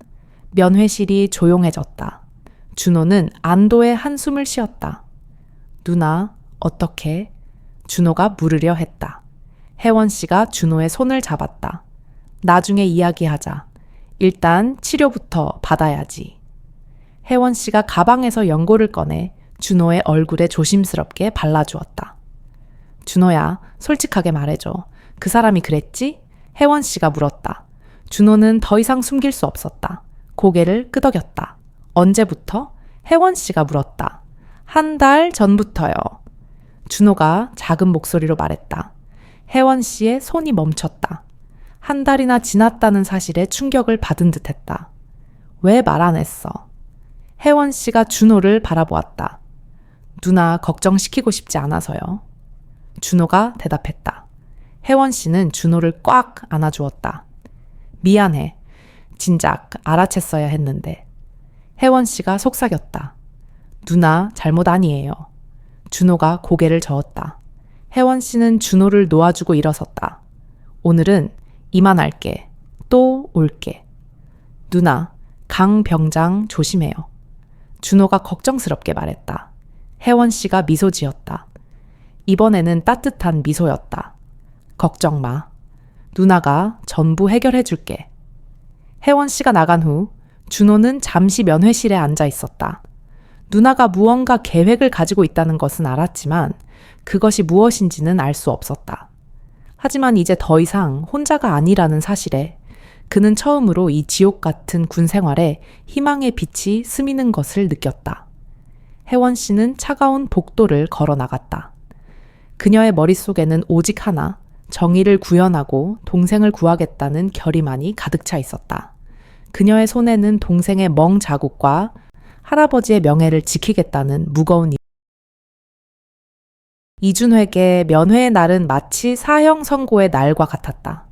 면회실이 조용해졌다. 준호는 안도의 한숨을 쉬었다. 누나, 어떻게? 준호가 물으려 했다. 혜원 씨가 준호의 손을 잡았다. 나중에 이야기하자. 일단 치료부터 받아야지. 혜원 씨가 가방에서 연고를 꺼내 준호의 얼굴에 조심스럽게 발라주었다. 준호야, 솔직하게 말해줘. 그 사람이 그랬지? 혜원 씨가 물었다. 준호는 더 이상 숨길 수 없었다. 고개를 끄덕였다. 언제부터? 혜원 씨가 물었다. 1달 전부터요. 준호가 작은 목소리로 말했다. 혜원 씨의 손이 멈췄다. 1달이나 지났다는 사실에 충격을 받은 듯했다. 왜 말 안 했어? 혜원 씨가 준호를 바라보았다. 누나 걱정시키고 싶지 않아서요. 준호가 대답했다. 혜원 씨는 준호를 꽉 안아주었다. 미안해. 진작 알아챘어야 했는데. 혜원 씨가 속삭였다. 누나 잘못 아니에요. 준호가 고개를 저었다. 혜원 씨는 준호를 놓아주고 일어섰다. 오늘은 이만할게. 또 올게. 누나, 강 병장 조심해요. 준호가 걱정스럽게 말했다. 혜원 씨가 미소 지었다. 이번에는 따뜻한 미소였다. 걱정 마. 누나가 전부 해결해 줄게. 혜원 씨가 나간 후 준호는 잠시 면회실에 앉아 있었다. 누나가 무언가 계획을 가지고 있다는 것은 알았지만 그것이 무엇인지는 알 수 없었다. 하지만 이제 더 이상 혼자가 아니라는 사실에 그는 처음으로 이 지옥 같은 군 생활에 희망의 빛이 스미는 것을 느꼈다. 혜원 씨는 차가운 복도를 걸어 나갔다. 그녀의 머릿속에는 오직 하나, 정의를 구현하고 동생을 구하겠다는 결의만이 가득 차 있었다. 그녀의 손에는 동생의 멍 자국과 할아버지의 명예를 지키겠다는 무거운 이준회에게 면회의 날은 마치 사형 선고의 날과 같았다.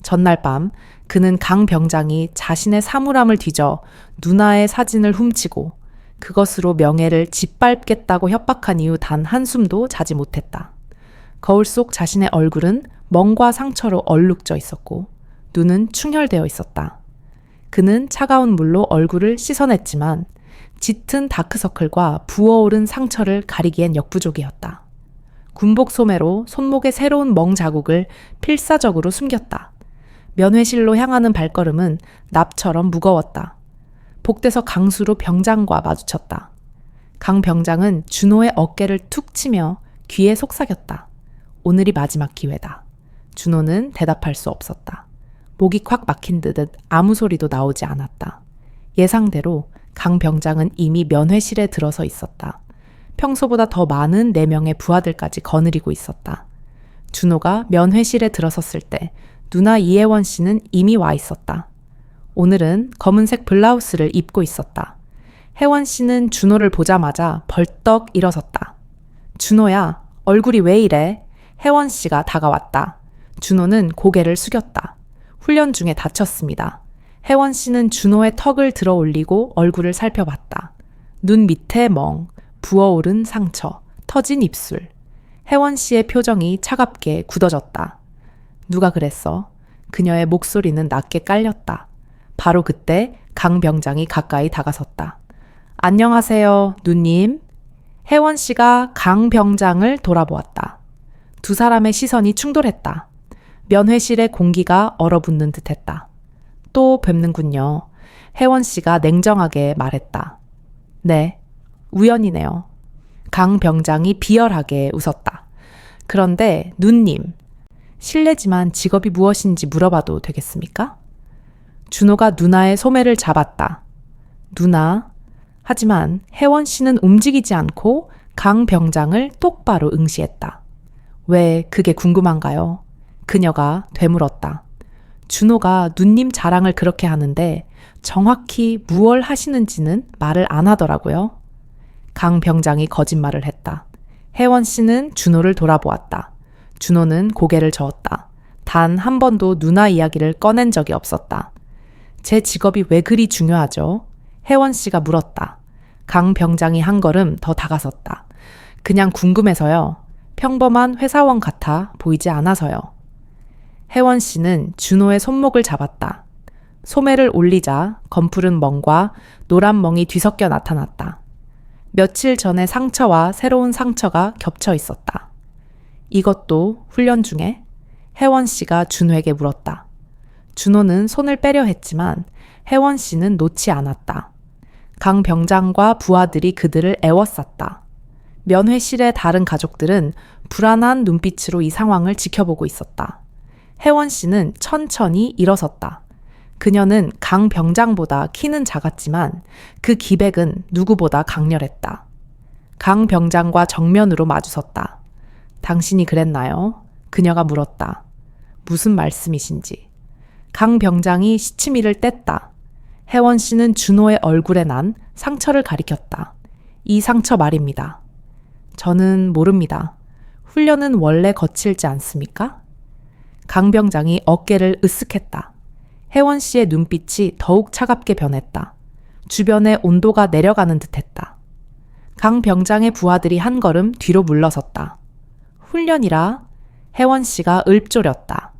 전날 밤 그는 강 병장이 자신의 사물함을 뒤져 누나의 사진을 훔치고 그것으로 명예를 짓밟겠다고 협박한 이후 단 한숨도 자지 못했다. 거울 속 자신의 얼굴은 멍과 상처로 얼룩져 있었고 눈은 충혈되어 있었다. 그는 차가운 물로 얼굴을 씻어냈지만 짙은 다크서클과 부어오른 상처를 가리기엔 역부족이었다. 군복 소매로 손목의 새로운 멍 자국을 필사적으로 숨겼다. 면회실로 향하는 발걸음은 납처럼 무거웠다. 복대서 강수로 병장과 마주쳤다. 강 병장은 준호의 어깨를 툭 치며 귀에 속삭였다. 오늘이 마지막 기회다. 준호는 대답할 수 없었다. 목이 콱 막힌 듯 아무 소리도 나오지 않았다. 예상대로 강 병장은 이미 면회실에 들어서 있었다. 평소보다 더 많은 4명의 부하들까지 거느리고 있었다. 준호가 면회실에 들어섰을 때 누나 이혜원 씨는 이미 와 있었다. 오늘은 검은색 블라우스를 입고 있었다. 혜원 씨는 준호를 보자마자 벌떡 일어섰다. 준호야, 얼굴이 왜 이래? 혜원 씨가 다가왔다. 준호는 고개를 숙였다. 훈련 중에 다쳤습니다. 혜원 씨는 준호의 턱을 들어 올리고 얼굴을 살펴봤다. 눈 밑에 멍, 부어오른 상처, 터진 입술. 혜원 씨의 표정이 차갑게 굳어졌다. 누가 그랬어? 그녀의 목소리는 낮게 깔렸다. 바로 그때 강 병장이 가까이 다가섰다. 안녕하세요, 누님. 혜원 씨가 강 병장을 돌아보았다. 두 사람의 시선이 충돌했다. 면회실의 공기가 얼어붙는 듯했다. 또 뵙는군요. 혜원 씨가 냉정하게 말했다. 네, 우연이네요. 강 병장이 비열하게 웃었다. 그런데 누님, 실례지만 직업이 무엇인지 물어봐도 되겠습니까? 준호가 누나의 소매를 잡았다. 누나. 하지만 혜원 씨는 움직이지 않고 강 병장을 똑바로 응시했다. 왜 그게 궁금한가요? 그녀가 되물었다. 준호가 누님 자랑을 그렇게 하는데 정확히 무얼 하시는지는 말을 안 하더라고요. 강 병장이 거짓말을 했다. 혜원 씨는 준호를 돌아보았다. 준호는 고개를 저었다. 단 한 번도 누나 이야기를 꺼낸 적이 없었다. 제 직업이 왜 그리 중요하죠? 혜원 씨가 물었다. 강 병장이 한 걸음 더 다가섰다. 그냥 궁금해서요. 평범한 회사원 같아 보이지 않아서요. 혜원 씨는 준호의 손목을 잡았다. 소매를 올리자 검푸른 멍과 노란 멍이 뒤섞여 나타났다. 며칠 전의 상처와 새로운 상처가 겹쳐 있었다. 이것도 훈련 중에? 혜원 씨가 준호에게 물었다. 준호는 손을 빼려 했지만 혜원 씨는 놓지 않았다. 강 병장과 부하들이 그들을 애워쌌다. 면회실의 다른 가족들은 불안한 눈빛으로 이 상황을 지켜보고 있었다. 혜원 씨는 천천히 일어섰다. 그녀는 강 병장보다 키는 작았지만 그 기백은 누구보다 강렬했다. 강 병장과 정면으로 마주섰다. 당신이 그랬나요? 그녀가 물었다. 무슨 말씀이신지. 강 병장이 시치미를 뗐다. 혜원 씨는 준호의 얼굴에 난 상처를 가리켰다. 이 상처 말입니다. 저는 모릅니다. 훈련은 원래 거칠지 않습니까? 강 병장이 어깨를 으쓱했다. 혜원 씨의 눈빛이 더욱 차갑게 변했다. 주변의 온도가 내려가는 듯했다. 강 병장의 부하들이 한 걸음 뒤로 물러섰다. 훈련이라 혜원 씨가 읊조렸다.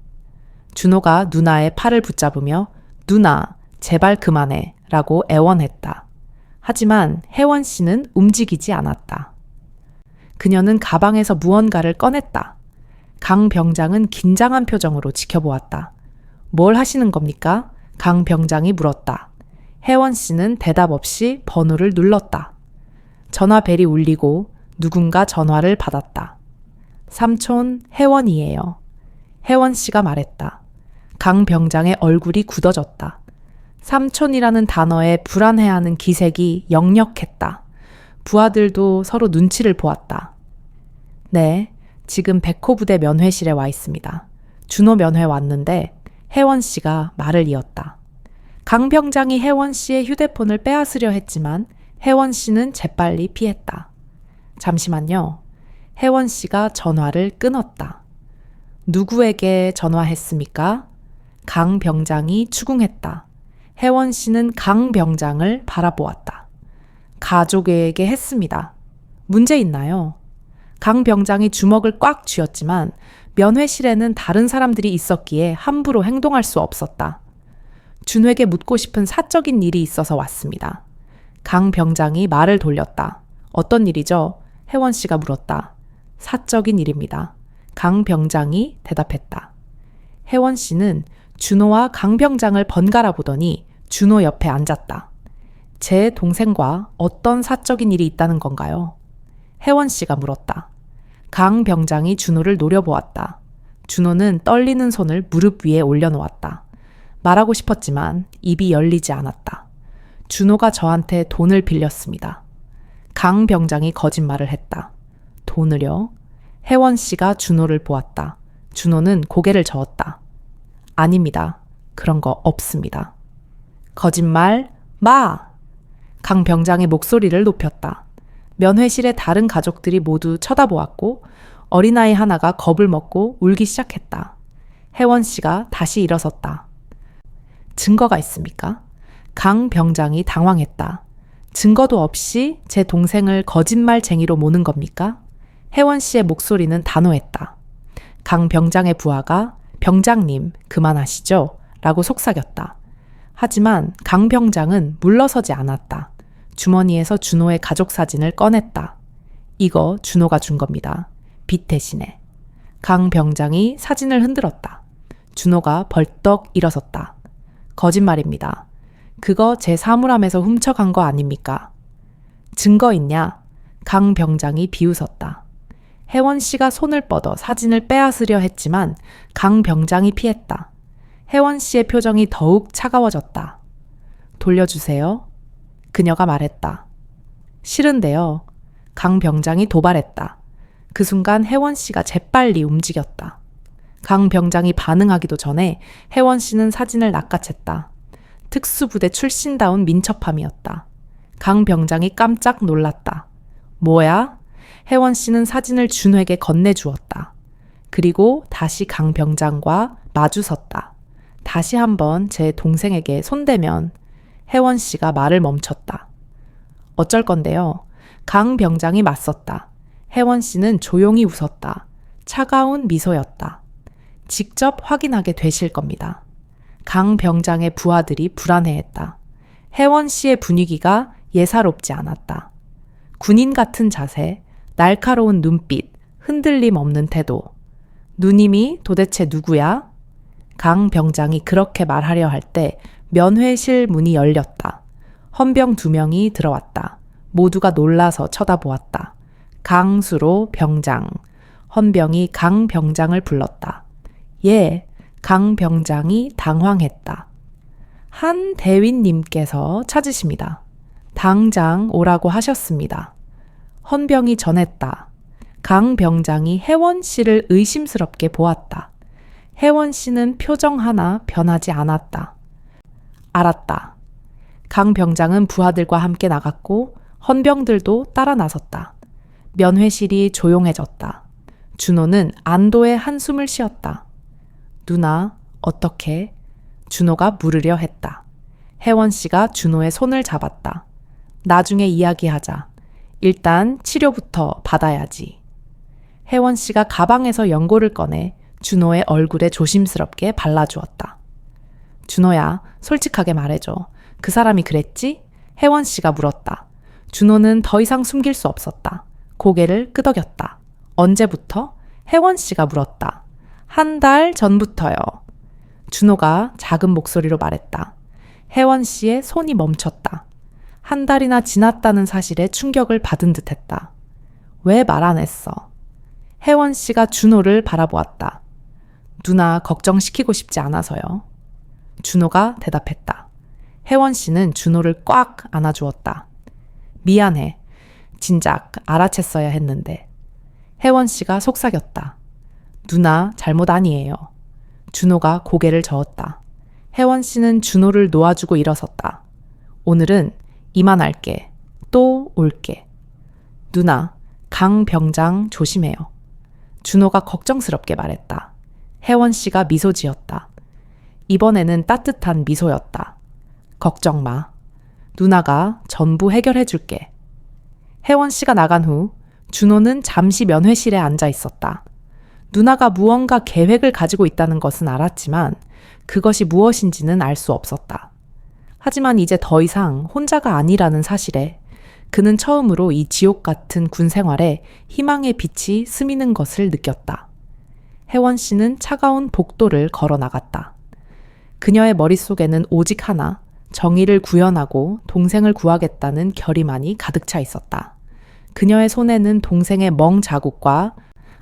준호가 누나의 팔을 붙잡으며 누나, 제발 그만해 라고 애원했다. 하지만 혜원 씨는 움직이지 않았다. 그녀는 가방에서 무언가를 꺼냈다. 강 병장은 긴장한 표정으로 지켜보았다. 뭘 하시는 겁니까? 강 병장이 물었다. 혜원 씨는 대답 없이 번호를 눌렀다. 전화벨이 울리고 누군가 전화를 받았다. 삼촌 혜원이에요. 혜원 씨가 말했다. 강 병장의 얼굴이 굳어졌다. 삼촌이라는 단어에 불안해하는 기색이 역력했다. 부하들도 서로 눈치를 보았다. 네, 지금 백호 부대 면회실에 와 있습니다. 준호 면회 왔는데 혜원 씨가 말을 이었다. 강 병장이 혜원 씨의 휴대폰을 빼앗으려 했지만 혜원 씨는 재빨리 피했다. 잠시만요. 혜원 씨가 전화를 끊었다. 누구에게 전화했습니까? 강 병장이 추궁했다. 혜원 씨는 강 병장을 바라보았다. 가족에게 했습니다. 문제 있나요? 강 병장이 주먹을 꽉 쥐었지만 면회실에는 다른 사람들이 있었기에 함부로 행동할 수 없었다. 준호에게 묻고 싶은 사적인 일이 있어서 왔습니다. 강 병장이 말을 돌렸다. 어떤 일이죠? 혜원 씨가 물었다. 사적인 일입니다. 강 병장이 대답했다. 혜원 씨는 준호와 강 병장을 번갈아 보더니 준호 옆에 앉았다. 제 동생과 어떤 사적인 일이 있다는 건가요? 혜원 씨가 물었다. 강 병장이 준호를 노려보았다. 준호는 떨리는 손을 무릎 위에 올려놓았다. 말하고 싶었지만 입이 열리지 않았다. 준호가 저한테 돈을 빌렸습니다. 강 병장이 거짓말을 했다. 돈을요? 혜원 씨가 준호를 보았다. 준호는 고개를 저었다. 아닙니다. 그런 거 없습니다. 거짓말 마! 강 병장의 목소리를 높였다. 면회실의 다른 가족들이 모두 쳐다보았고 어린아이 하나가 겁을 먹고 울기 시작했다. 혜원 씨가 다시 일어섰다. 증거가 있습니까? 강 병장이 당황했다. 증거도 없이 제 동생을 거짓말쟁이로 모는 겁니까? 혜원 씨의 목소리는 단호했다. 강 병장의 부하가 병장님 그만하시죠? 라고 속삭였다. 하지만 강 병장은 물러서지 않았다. 주머니에서 준호의 가족 사진을 꺼냈다. 이거 준호가 준 겁니다. 빚 대신에. 강 병장이 사진을 흔들었다. 준호가 벌떡 일어섰다. 거짓말입니다. 그거 제 사물함에서 훔쳐간 거 아닙니까? 증거 있냐? 강 병장이 비웃었다. 혜원 씨가 손을 뻗어 사진을 빼앗으려 했지만 강 병장이 피했다. 혜원 씨의 표정이 더욱 차가워졌다. 돌려주세요. 그녀가 말했다. 싫은데요. 강 병장이 도발했다. 그 순간 혜원 씨가 재빨리 움직였다. 강 병장이 반응하기도 전에 혜원 씨는 사진을 낚아챘다. 특수부대 출신다운 민첩함이었다. 강 병장이 깜짝 놀랐다. 뭐야? 혜원 씨는 사진을 준호에게 건네주었다. 그리고 다시 강 병장과 마주섰다. 다시 한번 제 동생에게 손대면 혜원 씨가 말을 멈췄다. 어쩔 건데요? 강 병장이 맞섰다. 혜원 씨는 조용히 웃었다. 차가운 미소였다. 직접 확인하게 되실 겁니다. 강 병장의 부하들이 불안해했다. 혜원 씨의 분위기가 예사롭지 않았다. 군인 같은 자세, 날카로운 눈빛, 흔들림 없는 태도. 누님이 도대체 누구야? 강 병장이 그렇게 말하려 할 때 면회실 문이 열렸다. 헌병 2명이 들어왔다. 모두가 놀라서 쳐다보았다. 강수로 병장. 헌병이 강 병장을 불렀다. 예, 강 병장이 당황했다. 한 대위님께서 찾으십니다. 당장 오라고 하셨습니다. 헌병이 전했다. 강 병장이 혜원 씨를 의심스럽게 보았다. 혜원 씨는 표정 하나 변하지 않았다. 알았다. 강 병장은 부하들과 함께 나갔고 헌병들도 따라 나섰다. 면회실이 조용해졌다. 준호는 안도의 한숨을 쉬었다. 누나, 어떻게? 준호가 물으려 했다. 혜원 씨가 준호의 손을 잡았다. 나중에 이야기하자. 일단 치료부터 받아야지. 혜원 씨가 가방에서 연고를 꺼내 준호의 얼굴에 조심스럽게 발라주었다. 준호야, 솔직하게 말해줘. 그 사람이 그랬지? 혜원 씨가 물었다. 준호는 더 이상 숨길 수 없었다. 고개를 끄덕였다. 언제부터? 혜원 씨가 물었다. 1달 전부터요. 준호가 작은 목소리로 말했다. 혜원 씨의 손이 멈췄다. 1달이나 지났다는 사실에 충격을 받은 듯했다. 왜 말 안 했어? 혜원 씨가 준호를 바라보았다. 누나 걱정시키고 싶지 않아서요. 준호가 대답했다. 혜원 씨는 준호를 꽉 안아주었다. 미안해. 진작 알아챘어야 했는데. 혜원 씨가 속삭였다. 누나 잘못 아니에요. 준호가 고개를 저었다. 혜원 씨는 준호를 놓아주고 일어섰다. 오늘은 이만할게. 또 올게. 누나, 강 병장 조심해요. 준호가 걱정스럽게 말했다. 혜원 씨가 미소 지었다. 이번에는 따뜻한 미소였다. 걱정 마. 누나가 전부 해결해 줄게. 혜원 씨가 나간 후 준호는 잠시 면회실에 앉아 있었다. 누나가 무언가 계획을 가지고 있다는 것은 알았지만 그것이 무엇인지는 알 수 없었다. 하지만 이제 더 이상 혼자가 아니라는 사실에 그는 처음으로 이 지옥 같은 군 생활에 희망의 빛이 스미는 것을 느꼈다. 혜원 씨는 차가운 복도를 걸어 나갔다. 그녀의 머릿속에는 오직 하나, 정의를 구현하고 동생을 구하겠다는 결의만이 가득 차 있었다. 그녀의 손에는 동생의 멍 자국과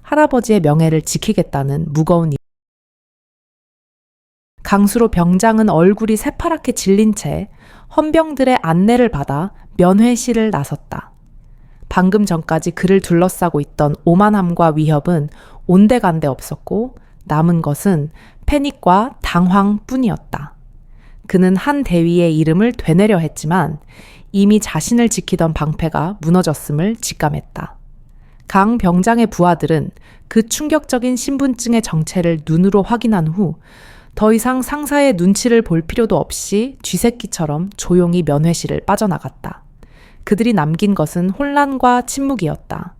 할아버지의 명예를 지키겠다는 무거운 강수로 병장은 얼굴이 새파랗게 질린 채 헌병들의 안내를 받아 면회실을 나섰다. 방금 전까지 그를 둘러싸고 있던 오만함과 위협은 온데간데 없었고 남은 것은 패닉과 당황뿐이었다. 그는 한 대위의 이름을 되뇌려 했지만 이미 자신을 지키던 방패가 무너졌음을 직감했다. 강 병장의 부하들은 그 충격적인 신분증의 정체를 눈으로 확인한 후 더 이상 상사의 눈치를 볼 필요도 없이 쥐새끼처럼 조용히 면회실을 빠져나갔다. 그들이 남긴 것은 혼란과 침묵이었다.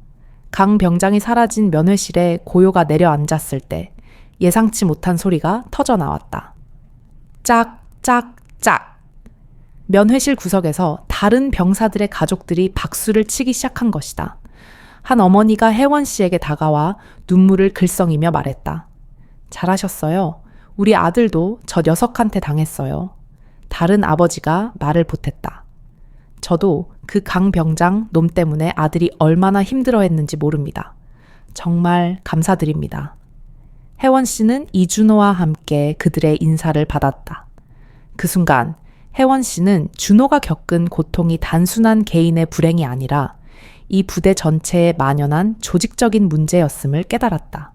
강 병장이 사라진 면회실에 고요가 내려앉았을 때 예상치 못한 소리가 터져 나왔다. 짝, 짝, 짝. 면회실 구석에서 다른 병사들의 가족들이 박수를 치기 시작한 것이다. 한 어머니가 혜원 씨에게 다가와 눈물을 글썽이며 말했다. 잘하셨어요. 우리 아들도 저 녀석한테 당했어요. 다른 아버지가 말을 보탰다. 저도 그 강 병장 놈 때문에 아들이 얼마나 힘들어했는지 모릅니다. 정말 감사드립니다. 혜원 씨는 이준호와 함께 그들의 인사를 받았다. 그 순간 혜원 씨는 준호가 겪은 고통이 단순한 개인의 불행이 아니라 이 부대 전체에 만연한 조직적인 문제였음을 깨달았다.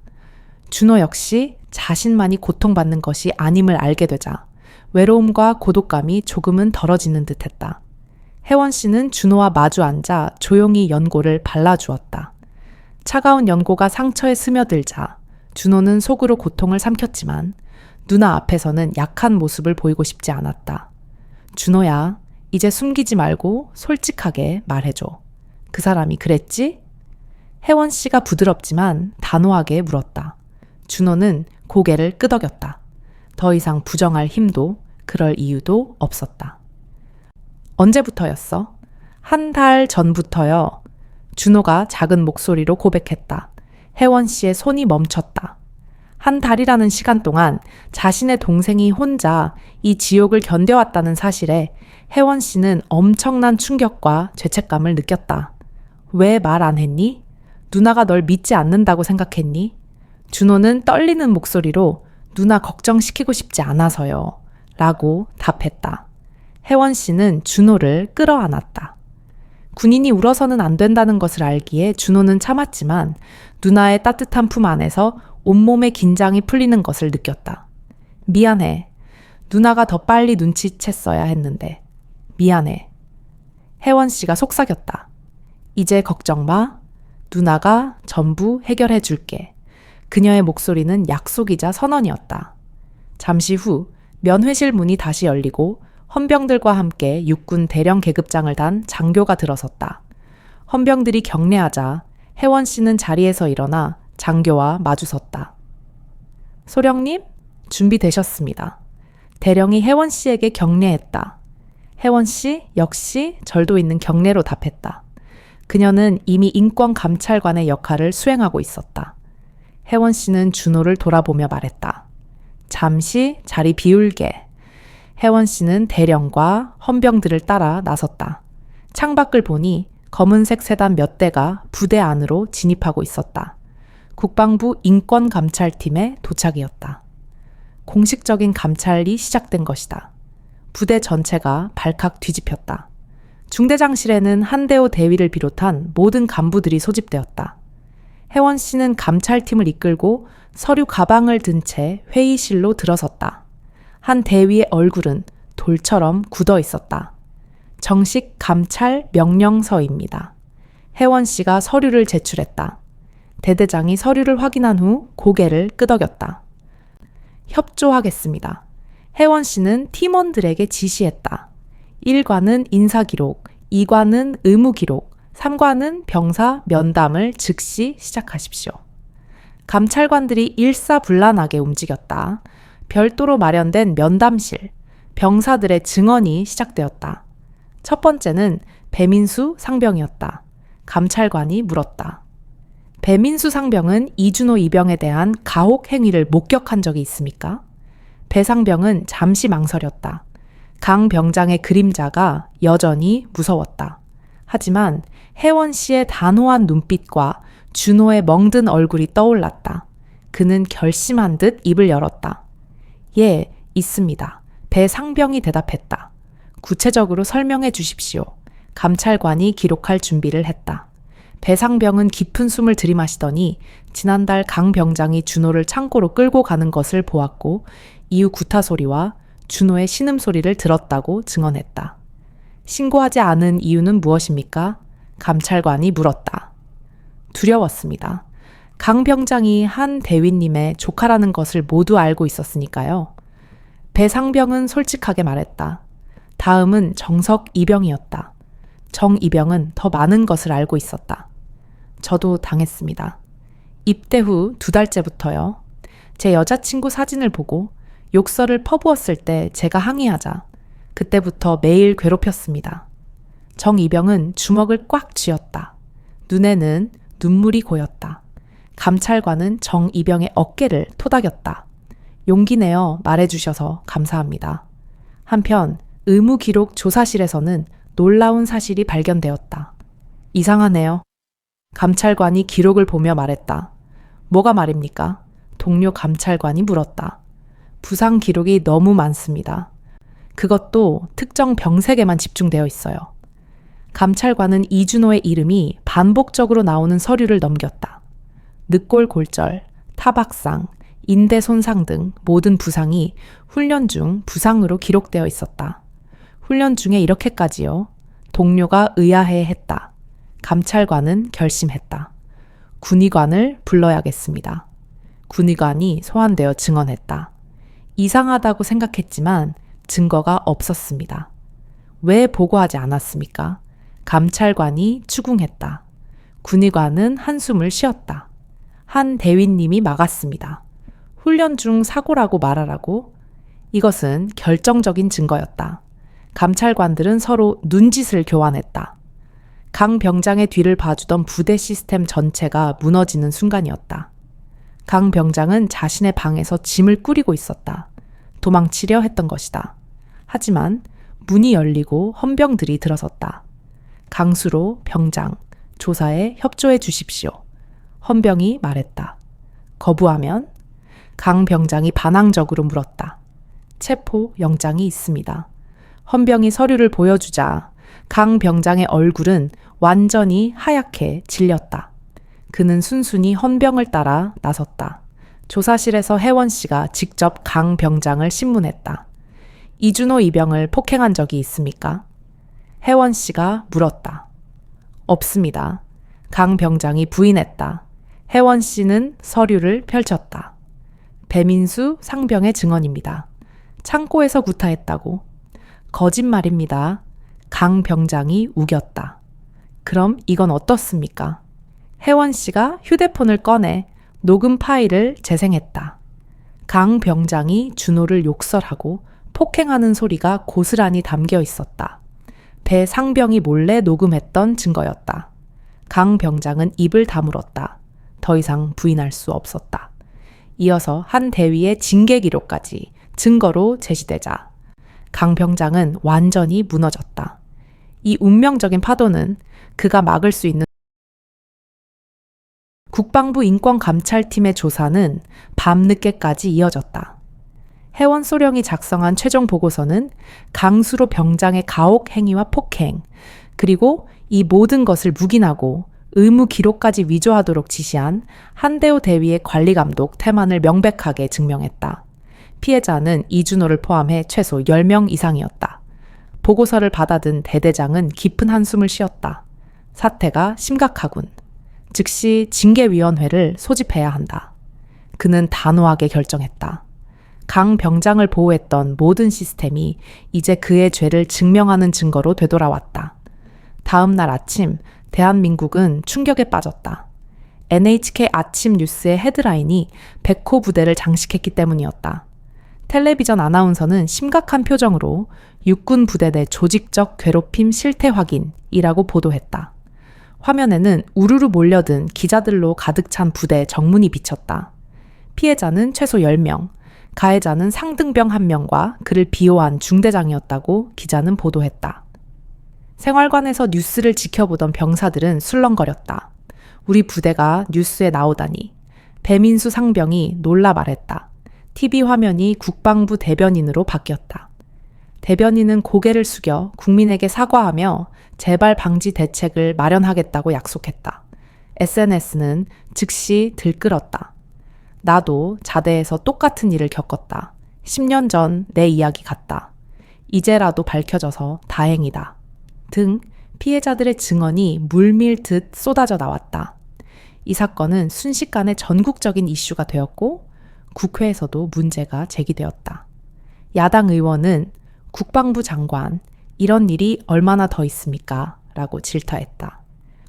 준호 역시 자신만이 고통받는 것이 아님을 알게 되자 외로움과 고독감이 조금은 덜어지는 듯했다. 혜원 씨는 준호와 마주 앉아 조용히 연고를 발라주었다. 차가운 연고가 상처에 스며들자 준호는 속으로 고통을 삼켰지만 누나 앞에서는 약한 모습을 보이고 싶지 않았다. 준호야, 이제 숨기지 말고 솔직하게 말해줘. 그 사람이 그랬지? 혜원 씨가 부드럽지만 단호하게 물었다. 준호는 고개를 끄덕였다. 더 이상 부정할 힘도 그럴 이유도 없었다. 언제부터였어? 한 달 전부터요. 준호가 작은 목소리로 고백했다. 혜원 씨의 손이 멈췄다. 한 달이라는 시간 동안 자신의 동생이 혼자 이 지옥을 견뎌왔다는 사실에 혜원 씨는 엄청난 충격과 죄책감을 느꼈다. 왜 말 안 했니? 누나가 널 믿지 않는다고 생각했니? 준호는 떨리는 목소리로 누나 걱정시키고 싶지 않아서요. 라고 답했다. 혜원 씨는 준호를 끌어안았다. 군인이 울어서는 안 된다는 것을 알기에 준호는 참았지만 누나의 따뜻한 품 안에서 온몸의 긴장이 풀리는 것을 느꼈다. 미안해. 누나가 더 빨리 눈치챘어야 했는데. 미안해. 혜원 씨가 속삭였다. 이제 걱정 마. 누나가 전부 해결해 줄게. 그녀의 목소리는 약속이자 선언이었다. 잠시 후 면회실 문이 다시 열리고 헌병들과 함께 육군 대령 계급장을 단 장교가 들어섰다. 헌병들이 경례하자 혜원 씨는 자리에서 일어나 장교와 마주섰다. 소령님, 준비되셨습니다. 대령이 혜원 씨에게 경례했다. 혜원 씨 역시 절도 있는 경례로 답했다. 그녀는 이미 인권감찰관의 역할을 수행하고 있었다. 혜원 씨는 준호를 돌아보며 말했다. 잠시 자리 비울게. 혜원 씨는 대령과 헌병들을 따라 나섰다. 창밖을 보니 검은색 세단 몇 대가 부대 안으로 진입하고 있었다. 국방부 인권감찰팀의 도착이었다. 공식적인 감찰이 시작된 것이다. 부대 전체가 발칵 뒤집혔다. 중대장실에는 한대호 대위를 비롯한 모든 간부들이 소집되었다. 혜원 씨는 감찰팀을 이끌고 서류 가방을 든 채 회의실로 들어섰다. 한 대위의 얼굴은 돌처럼 굳어 있었다. 정식 감찰 명령서입니다. 혜원 씨가 서류를 제출했다. 대대장이 서류를 확인한 후 고개를 끄덕였다. 협조하겠습니다. 혜원 씨는 팀원들에게 지시했다. 1관은 인사기록, 2관은 의무기록, 3관은 병사 면담을 즉시 시작하십시오. 감찰관들이 일사불란하게 움직였다. 별도로 마련된 면담실, 병사들의 증언이 시작되었다. 첫 번째는 배민수 상병이었다. 감찰관이 물었다. 배민수 상병은 이준호 이병에 대한 가혹 행위를 목격한 적이 있습니까? 배 상병은 잠시 망설였다. 강 병장의 그림자가 여전히 무서웠다. 하지만 혜원 씨의 단호한 눈빛과 준호의 멍든 얼굴이 떠올랐다. 그는 결심한 듯 입을 열었다. 예, 있습니다. 배 상병이 대답했다. 구체적으로 설명해 주십시오. 감찰관이 기록할 준비를 했다. 배 상병은 깊은 숨을 들이마시더니 지난달 강 병장이 준호를 창고로 끌고 가는 것을 보았고 이후 구타 소리와 준호의 신음소리를 들었다고 증언했다. 신고하지 않은 이유는 무엇입니까? 감찰관이 물었다. 두려웠습니다. 강 병장이 한 대위님의 조카라는 것을 모두 알고 있었으니까요. 배 상병은 솔직하게 말했다. 다음은 정석 이병이었다. 정 이병은 더 많은 것을 알고 있었다. 저도 당했습니다. 입대 후 2달째부터요. 제 여자친구 사진을 보고 욕설을 퍼부었을 때 제가 항의하자 그때부터 매일 괴롭혔습니다. 정 이병은 주먹을 꽉 쥐었다. 눈에는 눈물이 고였다. 감찰관은 정 이병의 어깨를 토닥였다. 용기 내어 말해주셔서 감사합니다. 한편 의무기록 조사실에서는 놀라운 사실이 발견되었다. 이상하네요. 감찰관이 기록을 보며 말했다. 뭐가 말입니까? 동료 감찰관이 물었다. 부상 기록이 너무 많습니다. 그것도 특정 병색에만 집중되어 있어요. 감찰관은 이준호의 이름이 반복적으로 나오는 서류를 넘겼다. 늑골골절, 타박상, 인대 손상 등 모든 부상이 훈련 중 부상으로 기록되어 있었다. 훈련 중에 이렇게까지요. 동료가 의아해했다. 감찰관은 결심했다. 군의관을 불러야겠습니다. 군의관이 소환되어 증언했다. 이상하다고 생각했지만 증거가 없었습니다. 왜 보고하지 않았습니까? 감찰관이 추궁했다. 군의관은 한숨을 쉬었다. 한 대위님이 막았습니다. 훈련 중 사고라고 말하라고? 이것은 결정적인 증거였다. 감찰관들은 서로 눈짓을 교환했다. 강 병장의 뒤를 봐주던 부대 시스템 전체가 무너지는 순간이었다. 강 병장은 자신의 방에서 짐을 꾸리고 있었다. 도망치려 했던 것이다. 하지만 문이 열리고 헌병들이 들어섰다. 강수로 병장, 조사에 협조해 주십시오. 헌병이 말했다. 거부하면? 강 병장이 반항적으로 물었다. 체포 영장이 있습니다. 헌병이 서류를 보여주자 강 병장의 얼굴은 완전히 하얗게 질렸다. 그는 순순히 헌병을 따라 나섰다. 조사실에서 혜원 씨가 직접 강 병장을 신문했다. 이준호 이병을 폭행한 적이 있습니까? 혜원 씨가 물었다. 없습니다. 강 병장이 부인했다. 혜원 씨는 서류를 펼쳤다. 배민수 상병의 증언입니다. 창고에서 구타했다고. 거짓말입니다. 강 병장이 우겼다. 그럼 이건 어떻습니까? 혜원 씨가 휴대폰을 꺼내 녹음 파일을 재생했다. 강 병장이 준호를 욕설하고 폭행하는 소리가 고스란히 담겨 있었다. 배 상병이 몰래 녹음했던 증거였다. 강 병장은 입을 다물었다. 더 이상 부인할 수 없었다. 이어서 한 대위의 징계 기록까지 증거로 제시되자 강 병장은 완전히 무너졌다. 이 운명적인 파도는 그가 막을 수 있는 국방부 인권감찰팀의 조사는 밤늦게까지 이어졌다. 해원 소령이 작성한 최종 보고서는 강수로 병장의 가혹 행위와 폭행, 그리고 이 모든 것을 묵인하고 의무 기록까지 위조하도록 지시한 한대호 대위의 관리감독 태만을 명백하게 증명했다. 피해자는 이준호를 포함해 최소 10명 이상이었다. 보고서를 받아든 대대장은 깊은 한숨을 쉬었다. 사태가 심각하군. 즉시 징계위원회를 소집해야 한다. 그는 단호하게 결정했다. 강 병장을 보호했던 모든 시스템이 이제 그의 죄를 증명하는 증거로 되돌아왔다. 다음 날 아침 대한민국은 충격에 빠졌다. NHK 아침 뉴스의 헤드라인이 백호 부대를 장식했기 때문이었다. 텔레비전 아나운서는 심각한 표정으로 육군 부대 내 조직적 괴롭힘 실태 확인이라고 보도했다. 화면에는 우르르 몰려든 기자들로 가득 찬 부대 정문이 비쳤다. 피해자는 최소 10명, 가해자는 상등병 1명과 그를 비호한 중대장이었다고 기자는 보도했다. 생활관에서 뉴스를 지켜보던 병사들은 술렁거렸다. 우리 부대가 뉴스에 나오다니. 배민수 상병이 놀라 말했다. TV 화면이 국방부 대변인으로 바뀌었다. 대변인은 고개를 숙여 국민에게 사과하며 재발 방지 대책을 마련하겠다고 약속했다. SNS는 즉시 들끓었다. 나도 자대에서 똑같은 일을 겪었다. 10년 전 내 이야기 같다. 이제라도 밝혀져서 다행이다. 등 피해자들의 증언이 물밀듯 쏟아져 나왔다. 이 사건은 순식간에 전국적인 이슈가 되었고 국회에서도 문제가 제기되었다. 야당 의원은 국방부 장관, 이런 일이 얼마나 더 있습니까? 라고 질타했다.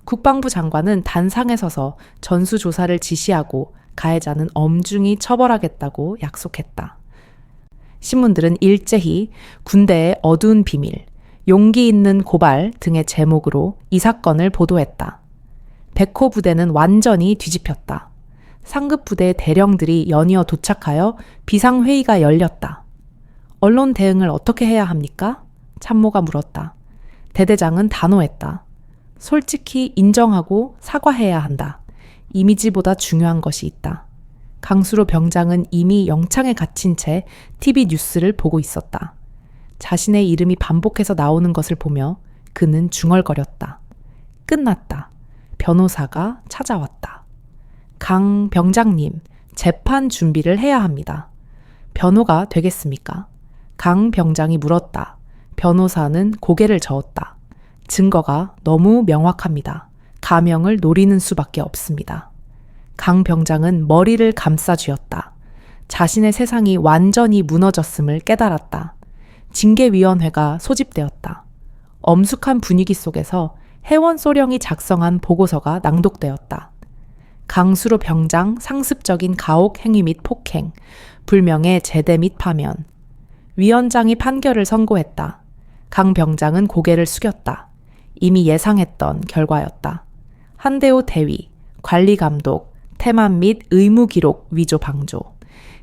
국방부 장관은 단상에 서서 전수조사를 지시하고 가해자는 엄중히 처벌하겠다고 약속했다. 신문들은 일제히 군대의 어두운 비밀, 용기 있는 고발 등의 제목으로 이 사건을 보도했다. 백호 부대는 완전히 뒤집혔다. 상급 부대의 대령들이 연이어 도착하여 비상회의가 열렸다. 언론 대응을 어떻게 해야 합니까? 참모가 물었다. 대대장은 단호했다. 솔직히 인정하고 사과해야 한다. 이미지보다 중요한 것이 있다. 강수로 병장은 이미 영창에 갇힌 채 TV 뉴스를 보고 있었다. 자신의 이름이 반복해서 나오는 것을 보며 그는 중얼거렸다. 끝났다. 변호사가 찾아왔다. 강 병장님, 재판 준비를 해야 합니다. 변호가 되겠습니까? 강 병장이 물었다. 변호사는 고개를 저었다. 증거가 너무 명확합니다. 가명을 노리는 수밖에 없습니다. 강 병장은 머리를 감싸 쥐었다. 자신의 세상이 완전히 무너졌음을 깨달았다. 징계위원회가 소집되었다. 엄숙한 분위기 속에서 해원소령이 작성한 보고서가 낭독되었다. 강수로 병장 상습적인 가혹 행위 및 폭행, 불명예 제대 및 파면. 위원장이 판결을 선고했다. 강 병장은 고개를 숙였다. 이미 예상했던 결과였다. 한대호 대위, 관리감독, 태만 및 의무기록 위조 방조,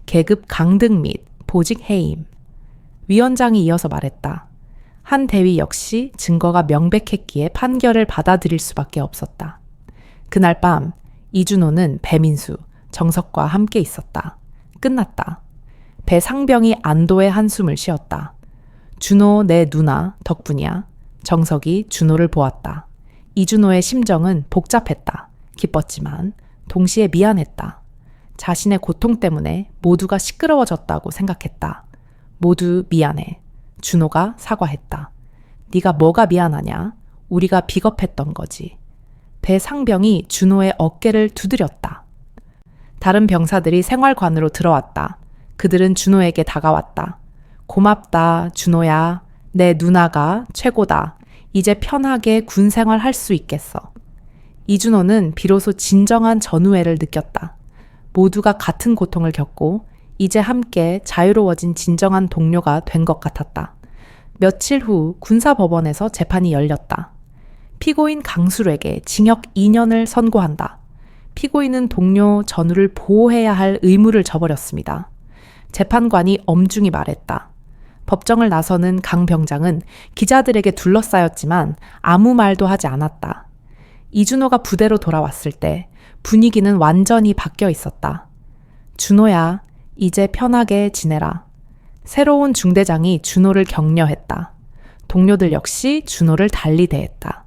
계급 강등 및 보직 해임. 위원장이 이어서 말했다. 한 대위 역시 증거가 명백했기에 판결을 받아들일 수밖에 없었다. 그날 밤 이준호는 배민수, 정석과 함께 있었다. 끝났다. 배 상병이 안도의 한숨을 쉬었다. 준호 내 누나 덕분이야. 정석이 준호를 보았다. 이준호의 심정은 복잡했다. 기뻤지만 동시에 미안했다. 자신의 고통 때문에 모두가 시끄러워졌다고 생각했다. 모두 미안해. 준호가 사과했다. 네가 뭐가 미안하냐? 우리가 비겁했던 거지. 배 상병이 준호의 어깨를 두드렸다. 다른 병사들이 생활관으로 들어왔다. 그들은 준호에게 다가왔다. 고맙다, 준호야. 내 누나가 최고다. 이제 편하게 군 생활할 수 있겠어. 이준호는 비로소 진정한 전우애를 느꼈다. 모두가 같은 고통을 겪고 이제 함께 자유로워진 진정한 동료가 된 것 같았다. 며칠 후 군사법원에서 재판이 열렸다. 피고인 강술에게 징역 2년을 선고한다. 피고인은 동료 전우를 보호해야 할 의무를 저버렸습니다. 재판관이 엄중히 말했다. 법정을 나서는 강 병장은 기자들에게 둘러싸였지만 아무 말도 하지 않았다. 이준호가 부대로 돌아왔을 때 분위기는 완전히 바뀌어 있었다. 준호야, 이제 편하게 지내라. 새로운 중대장이 준호를 격려했다. 동료들 역시 준호를 달리 대했다.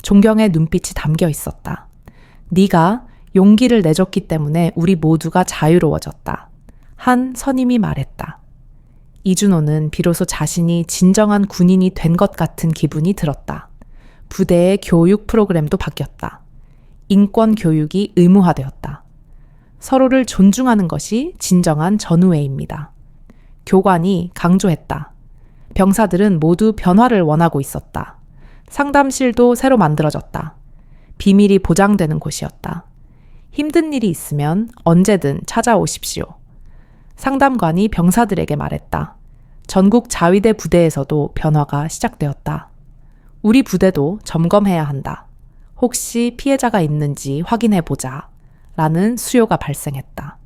존경의 눈빛이 담겨 있었다. 네가 용기를 내줬기 때문에 우리 모두가 자유로워졌다. 한 선임이 말했다. 이준호는 비로소 자신이 진정한 군인이 된 것 같은 기분이 들었다. 부대의 교육 프로그램도 바뀌었다. 인권 교육이 의무화되었다. 서로를 존중하는 것이 진정한 전우애입니다. 교관이 강조했다. 병사들은 모두 변화를 원하고 있었다. 상담실도 새로 만들어졌다. 비밀이 보장되는 곳이었다. 힘든 일이 있으면 언제든 찾아오십시오. 상담관이 병사들에게 말했다. 전국 자위대 부대에서도 변화가 시작되었다. 우리 부대도 점검해야 한다. 혹시 피해자가 있는지 확인해보자. 라는 수요가 발생했다.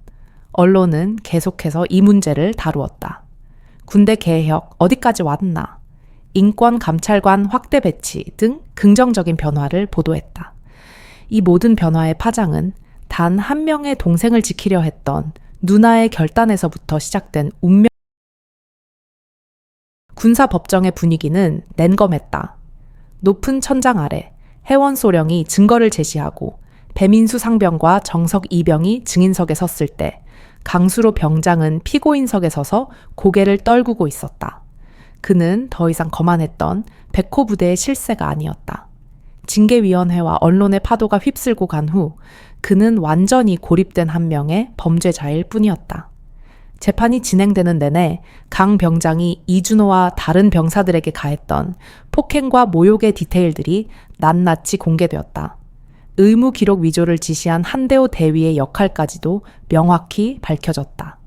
언론은 계속해서 이 문제를 다루었다. 군대 개혁 어디까지 왔나? 인권 감찰관 확대 배치 등 긍정적인 변화를 보도했다. 이 모든 변화의 파장은 단 한 명의 동생을 지키려 했던 누나의 결단에서부터 시작된 운명. 군사법정의 분위기는 냉검했다. 높은 천장 아래 해원소령이 증거를 제시하고 배민수 상병과 정석 이병이 증인석에 섰을 때 강수로 병장은 피고인석에 서서 고개를 떨구고 있었다. 그는 더 이상 거만했던 백호 부대의 실세가 아니었다. 징계위원회와 언론의 파도가 휩쓸고 간 후 그는 완전히 고립된 한 명의 범죄자일 뿐이었다. 재판이 진행되는 내내 강 병장이 이준호와 다른 병사들에게 가했던 폭행과 모욕의 디테일들이 낱낱이 공개되었다. 의무 기록 위조를 지시한 한대호 대위의 역할까지도 명확히 밝혀졌다.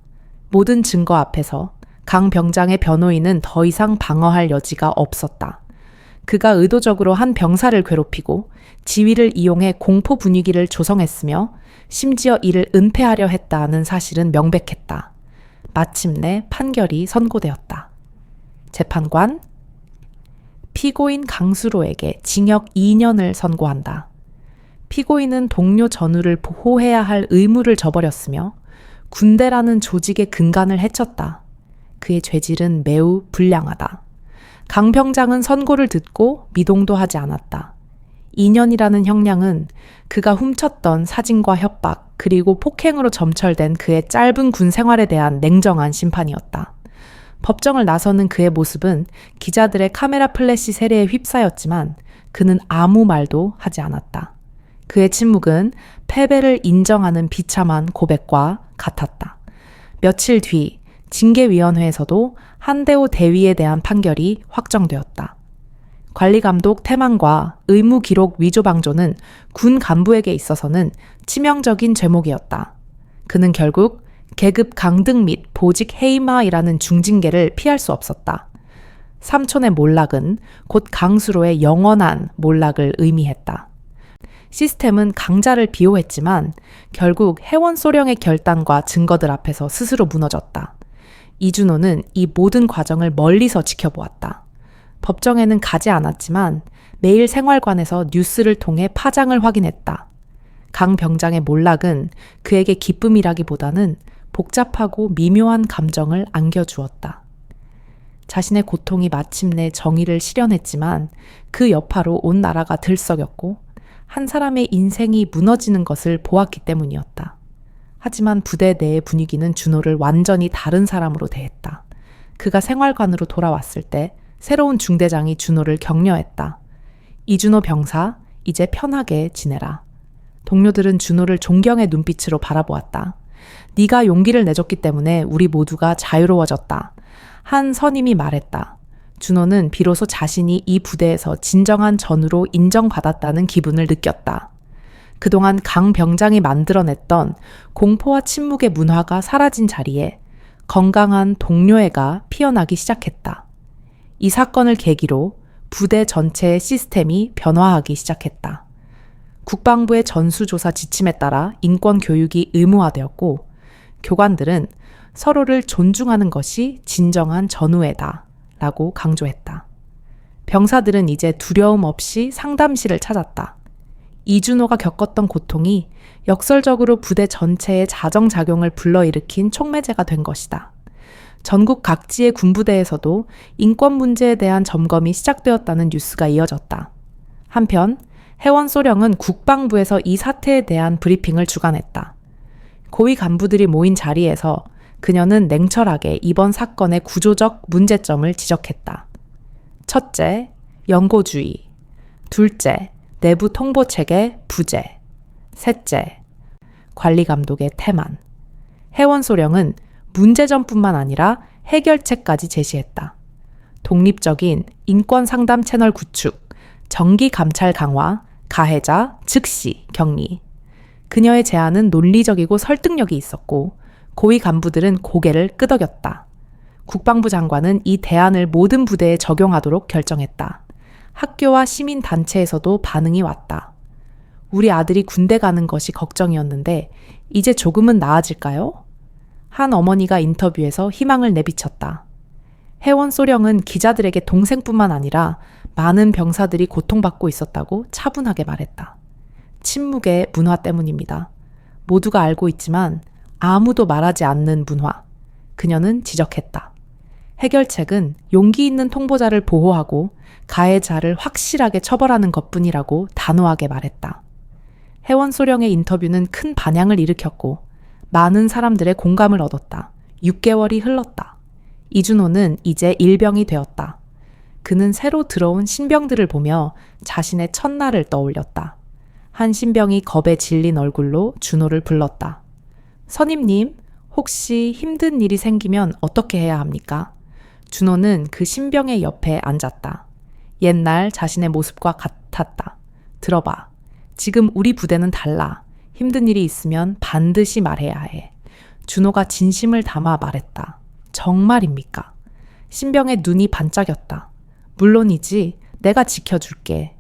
모든 증거 앞에서 강 병장의 변호인은 더 이상 방어할 여지가 없었다. 그가 의도적으로 한 병사를 괴롭히고 지위를 이용해 공포 분위기를 조성했으며 심지어 이를 은폐하려 했다는 사실은 명백했다. 마침내 판결이 선고되었다. 재판관, 피고인 강수로에게 징역 2년을 선고한다. 피고인은 동료 전우를 보호해야 할 의무를 저버렸으며 군대라는 조직의 근간을 해쳤다. 그의 죄질은 매우 불량하다. 강 병장은 선고를 듣고 미동도 하지 않았다. 2년이라는 형량은 그가 훔쳤던 사진과 협박 그리고 폭행으로 점철된 그의 짧은 군 생활에 대한 냉정한 심판이었다. 법정을 나서는 그의 모습은 기자들의 카메라 플래시 세례에 휩싸였지만 그는 아무 말도 하지 않았다. 그의 침묵은 패배를 인정하는 비참한 고백과 같았다. 며칠 뒤 징계위원회에서도 한대호 대위에 대한 판결이 확정되었다. 관리감독 태만과 의무기록 위조방조는 군 간부에게 있어서는 치명적인 죄목이었다. 그는 결국 계급 강등 및 보직 해이마이라는 중징계를 피할 수 없었다. 삼촌의 몰락은 곧 강수로의 영원한 몰락을 의미했다. 시스템은 강자를 비호했지만 결국 해원소령의 결단과 증거들 앞에서 스스로 무너졌다. 이준호는 이 모든 과정을 멀리서 지켜보았다. 법정에는 가지 않았지만 매일 생활관에서 뉴스를 통해 파장을 확인했다. 강 병장의 몰락은 그에게 기쁨이라기보다는 복잡하고 미묘한 감정을 안겨주었다. 자신의 고통이 마침내 정의를 실현했지만 그 여파로 온 나라가 들썩였고 한 사람의 인생이 무너지는 것을 보았기 때문이었다. 하지만 부대 내의 분위기는 준호를 완전히 다른 사람으로 대했다. 그가 생활관으로 돌아왔을 때 새로운 중대장이 준호를 격려했다. 이준호 병사, 이제 편하게 지내라. 동료들은 준호를 존경의 눈빛으로 바라보았다. 네가 용기를 내줬기 때문에 우리 모두가 자유로워졌다. 한 선임이 말했다. 준호는 비로소 자신이 이 부대에서 진정한 전우로 인정받았다는 기분을 느꼈다. 그동안 강 병장이 만들어냈던 공포와 침묵의 문화가 사라진 자리에 건강한 동료애가 피어나기 시작했다. 이 사건을 계기로 부대 전체의 시스템이 변화하기 시작했다. 국방부의 전수조사 지침에 따라 인권교육이 의무화되었고 교관들은 서로를 존중하는 것이 진정한 전우애다 라고 강조했다. 병사들은 이제 두려움 없이 상담실을 찾았다. 이준호가 겪었던 고통이 역설적으로 부대 전체의 자정작용을 불러일으킨 촉매제가 된 것이다. 전국 각지의 군부대에서도 인권 문제에 대한 점검이 시작되었다는 뉴스가 이어졌다. 한편 해원소령은 국방부에서 이 사태에 대한 브리핑을 주관했다. 고위 간부들이 모인 자리에서 그녀는 냉철하게 이번 사건의 구조적 문제점을 지적했다. 첫째, 연고주의. 둘째, 내부 통보체계 부재. 셋째, 관리감독의 태만. 해원소령은 문제점뿐만 아니라 해결책까지 제시했다. 독립적인 인권상담 채널 구축, 정기감찰 강화, 가해자 즉시 격리. 그녀의 제안은 논리적이고 설득력이 있었고 고위 간부들은 고개를 끄덕였다. 국방부 장관은 이 대안을 모든 부대에 적용하도록 결정했다. 학교와 시민단체에서도 반응이 왔다. 우리 아들이 군대 가는 것이 걱정이었는데 이제 조금은 나아질까요? 한 어머니가 인터뷰에서 희망을 내비쳤다. 해원소령은 기자들에게 동생뿐만 아니라 많은 병사들이 고통받고 있었다고 차분하게 말했다. 침묵의 문화 때문입니다. 모두가 알고 있지만 아무도 말하지 않는 문화. 그녀는 지적했다. 해결책은 용기 있는 통보자를 보호하고 가해자를 확실하게 처벌하는 것뿐이라고 단호하게 말했다. 해원소령의 인터뷰는 큰 반향을 일으켰고 많은 사람들의 공감을 얻었다. 6개월이 흘렀다. 이준호는 이제 일병이 되었다. 그는 새로 들어온 신병들을 보며 자신의 첫날을 떠올렸다. 한 신병이 겁에 질린 얼굴로 준호를 불렀다. 선임님, 혹시 힘든 일이 생기면 어떻게 해야 합니까? 준호는 그 신병의 옆에 앉았다. 옛날 자신의 모습과 같았다. 들어봐. 지금 우리 부대는 달라. 힘든 일이 있으면 반드시 말해야 해. 준호가 진심을 담아 말했다. 정말입니까? 신병의 눈이 반짝였다. 물론이지. 내가 지켜줄게.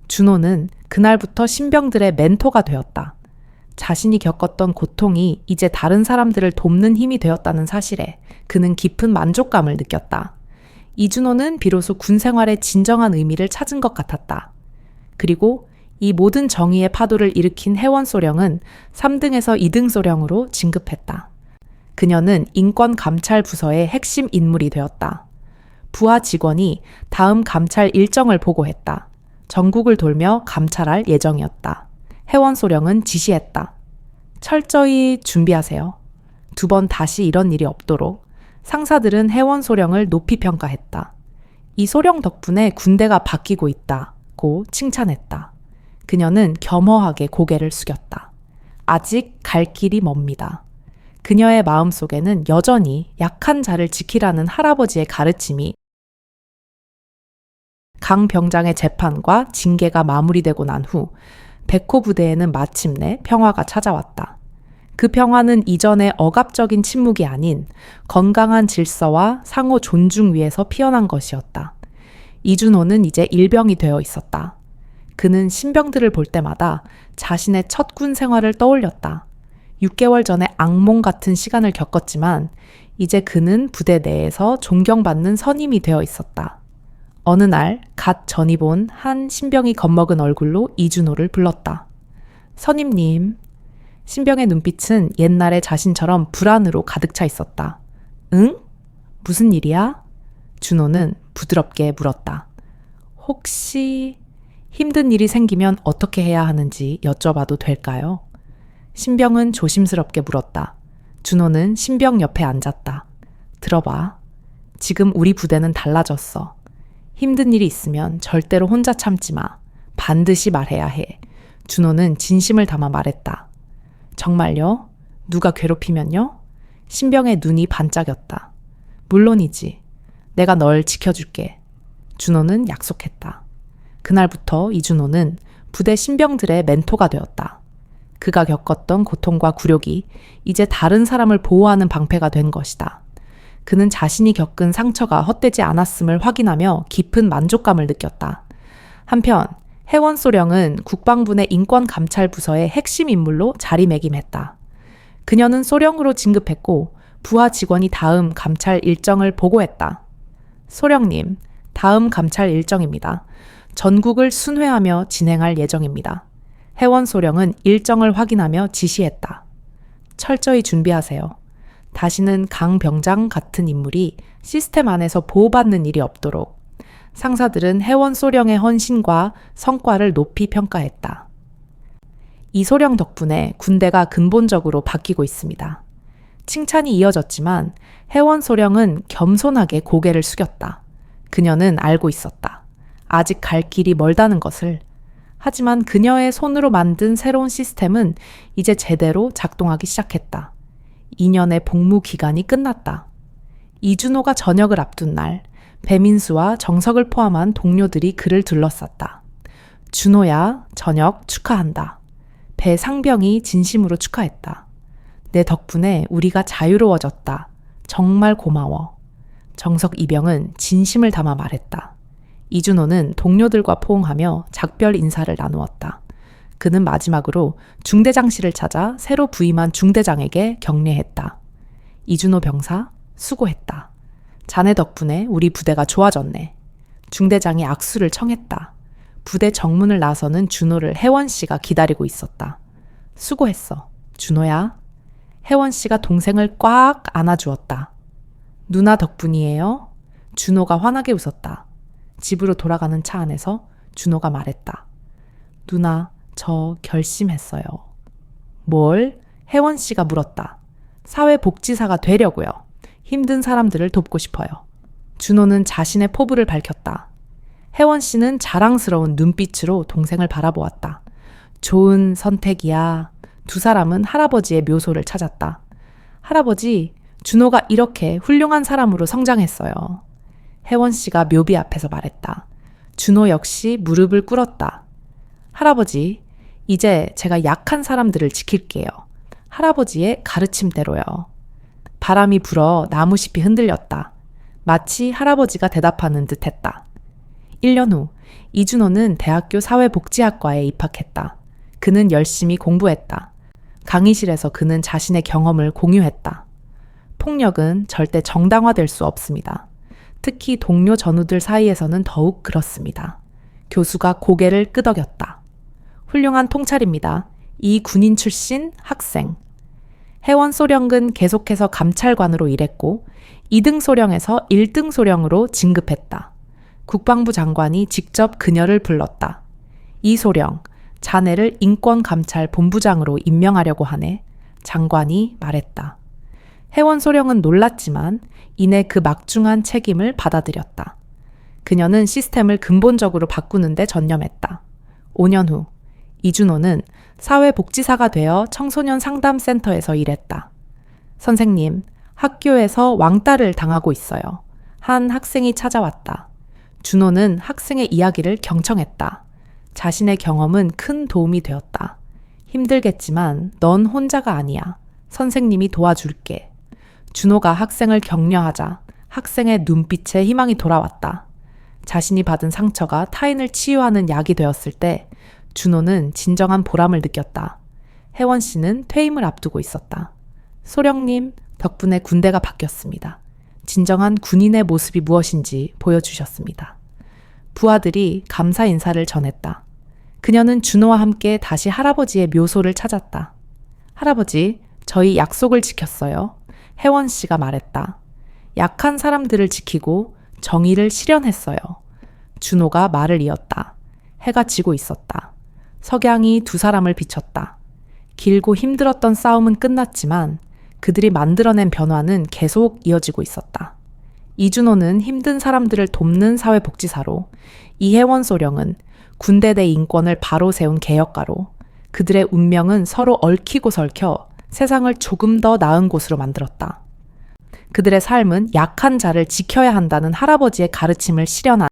준호는 그날부터 신병들의 멘토가 되었다. 자신이 겪었던 고통이 이제 다른 사람들을 돕는 힘이 되었다는 사실에 그는 깊은 만족감을 느꼈다. 이준호는 비로소 군 생활의 진정한 의미를 찾은 것 같았다. 그리고 이 모든 정의의 파도를 일으킨 해원소령은 3등에서 2등 소령으로 진급했다. 그녀는 인권감찰부서의 핵심 인물이 되었다. 부하 직원이 다음 감찰 일정을 보고했다. 전국을 돌며 감찰할 예정이었다. 해원소령은 지시했다. 철저히 준비하세요. 2번 다시 이런 일이 없도록. 상사들은 해원소령을 높이 평가했다. 이 소령 덕분에 군대가 바뀌고 있다고 칭찬했다. 그녀는 겸허하게 고개를 숙였다. 아직 갈 길이 멉니다. 그녀의 마음속에는 여전히 약한 자를 지키라는 할아버지의 가르침이 강 병장의 재판과 징계가 마무리되고 난 후 백호 부대에는 마침내 평화가 찾아왔다. 그 평화는 이전의 억압적인 침묵이 아닌 건강한 질서와 상호 존중 위에서 피어난 것이었다. 이준호는 이제 일병이 되어 있었다. 그는 신병들을 볼 때마다 자신의 첫 군 생활을 떠올렸다. 6개월 전에 악몽 같은 시간을 겪었지만 이제 그는 부대 내에서 존경받는 선임이 되어 있었다. 어느 날 갓 전입 온 한 신병이 겁먹은 얼굴로 이준호를 불렀다. 선임님. 신병의 눈빛은 옛날의 자신처럼 불안으로 가득 차 있었다. 응? 무슨 일이야? 준호는 부드럽게 물었다. 혹시 힘든 일이 생기면 어떻게 해야 하는지 여쭤봐도 될까요? 신병은 조심스럽게 물었다. 준호는 신병 옆에 앉았다. 들어봐. 지금 우리 부대는 달라졌어. 힘든 일이 있으면 절대로 혼자 참지 마. 반드시 말해야 해. 준호는 진심을 담아 말했다. 정말요? 누가 괴롭히면요? 신병의 눈이 반짝였다. 물론이지. 내가 널 지켜줄게. 준호는 약속했다. 그날부터 이준호는 부대 신병들의 멘토가 되었다. 그가 겪었던 고통과 굴욕이 이제 다른 사람을 보호하는 방패가 된 것이다. 그는 자신이 겪은 상처가 헛되지 않았음을 확인하며 깊은 만족감을 느꼈다. 한편 해원소령은 국방부 내 인권감찰부서의 핵심 인물로 자리매김했다. 그녀는 소령으로 진급했고 부하 직원이 다음 감찰 일정을 보고했다. 소령님, 다음 감찰 일정입니다. 전국을 순회하며 진행할 예정입니다. 해원소령은 일정을 확인하며 지시했다. 철저히 준비하세요. 다시는 강 병장 같은 인물이 시스템 안에서 보호받는 일이 없도록. 상사들은 해원소령의 헌신과 성과를 높이 평가했다. 이 소령 덕분에 군대가 근본적으로 바뀌고 있습니다. 칭찬이 이어졌지만 해원소령은 겸손하게 고개를 숙였다. 그녀는 알고 있었다. 아직 갈 길이 멀다는 것을. 하지만 그녀의 손으로 만든 새로운 시스템은 이제 제대로 작동하기 시작했다. 2년의 복무 기간이 끝났다. 이준호가 전역을 앞둔 날, 배민수와 정석을 포함한 동료들이 그를 둘러쌌다. 준호야, 전역 축하한다. 배상병이 진심으로 축하했다. 내 덕분에 우리가 자유로워졌다. 정말 고마워. 정석 이병은 진심을 담아 말했다. 이준호는 동료들과 포옹하며 작별 인사를 나누었다. 그는 마지막으로 중대장실을 찾아 새로 부임한 중대장에게 격려했다. 이준호 병사, 수고했다. 자네 덕분에 우리 부대가 좋아졌네. 중대장이 악수를 청했다. 부대 정문을 나서는 준호를 혜원 씨가 기다리고 있었다. 수고했어, 준호야. 혜원 씨가 동생을 꽉 안아주었다. 누나 덕분이에요. 준호가 환하게 웃었다. 집으로 돌아가는 차 안에서 준호가 말했다. 누나, 저 결심했어요. 뭘? 혜원 씨가 물었다. 사회복지사가 되려고요. 힘든 사람들을 돕고 싶어요. 준호는 자신의 포부를 밝혔다. 혜원 씨는 자랑스러운 눈빛으로 동생을 바라보았다. 좋은 선택이야. 두 사람은 할아버지의 묘소를 찾았다. 할아버지, 준호가 이렇게 훌륭한 사람으로 성장했어요. 혜원 씨가 묘비 앞에서 말했다. 준호 역시 무릎을 꿇었다. 할아버지, 이제 제가 약한 사람들을 지킬게요. 할아버지의 가르침대로요. 바람이 불어 나무잎이 흔들렸다. 마치 할아버지가 대답하는 듯 했다. 1년 후, 이준호는 대학교 사회복지학과에 입학했다. 그는 열심히 공부했다. 강의실에서 그는 자신의 경험을 공유했다. 폭력은 절대 정당화될 수 없습니다. 특히 동료 전우들 사이에서는 더욱 그렇습니다. 교수가 고개를 끄덕였다. 훌륭한 통찰입니다. 이 군인 출신 학생. 해원 소령은 계속해서 감찰관으로 일했고 2등 소령에서 1등 소령으로 진급했다. 국방부 장관이 직접 그녀를 불렀다. 이 소령, 자네를 인권감찰본부장으로 임명하려고 하네. 장관이 말했다. 해원 소령은 놀랐지만 이내 그 막중한 책임을 받아들였다. 그녀는 시스템을 근본적으로 바꾸는 데 전념했다. 5년 후, 이준호는 사회복지사가 되어 청소년 상담센터에서 일했다. 선생님, 학교에서 왕따를 당하고 있어요. 한 학생이 찾아왔다. 준호는 학생의 이야기를 경청했다. 자신의 경험은 큰 도움이 되었다. 힘들겠지만 넌 혼자가 아니야. 선생님이 도와줄게. 준호가 학생을 격려하자 학생의 눈빛에 희망이 돌아왔다. 자신이 받은 상처가 타인을 치유하는 약이 되었을 때 준호는 진정한 보람을 느꼈다. 혜원 씨는 퇴임을 앞두고 있었다. 소령님, 덕분에 군대가 바뀌었습니다. 진정한 군인의 모습이 무엇인지 보여주셨습니다. 부하들이 감사 인사를 전했다. 그녀는 준호와 함께 다시 할아버지의 묘소를 찾았다. 할아버지, 저희 약속을 지켰어요. 혜원 씨가 말했다. 약한 사람들을 지키고 정의를 실현했어요. 준호가 말을 이었다. 해가 지고 있었다. 석양이 두 사람을 비췄다. 길고 힘들었던 싸움은 끝났지만 그들이 만들어낸 변화는 계속 이어지고 있었다. 이준호는 힘든 사람들을 돕는 사회복지사로, 이혜원 소령은 군대 내 인권을 바로 세운 개혁가로, 그들의 운명은 서로 얽히고 설켜 세상을 조금 더 나은 곳으로 만들었다. 그들의 삶은 약한 자를 지켜야 한다는 할아버지의 가르침을 실현한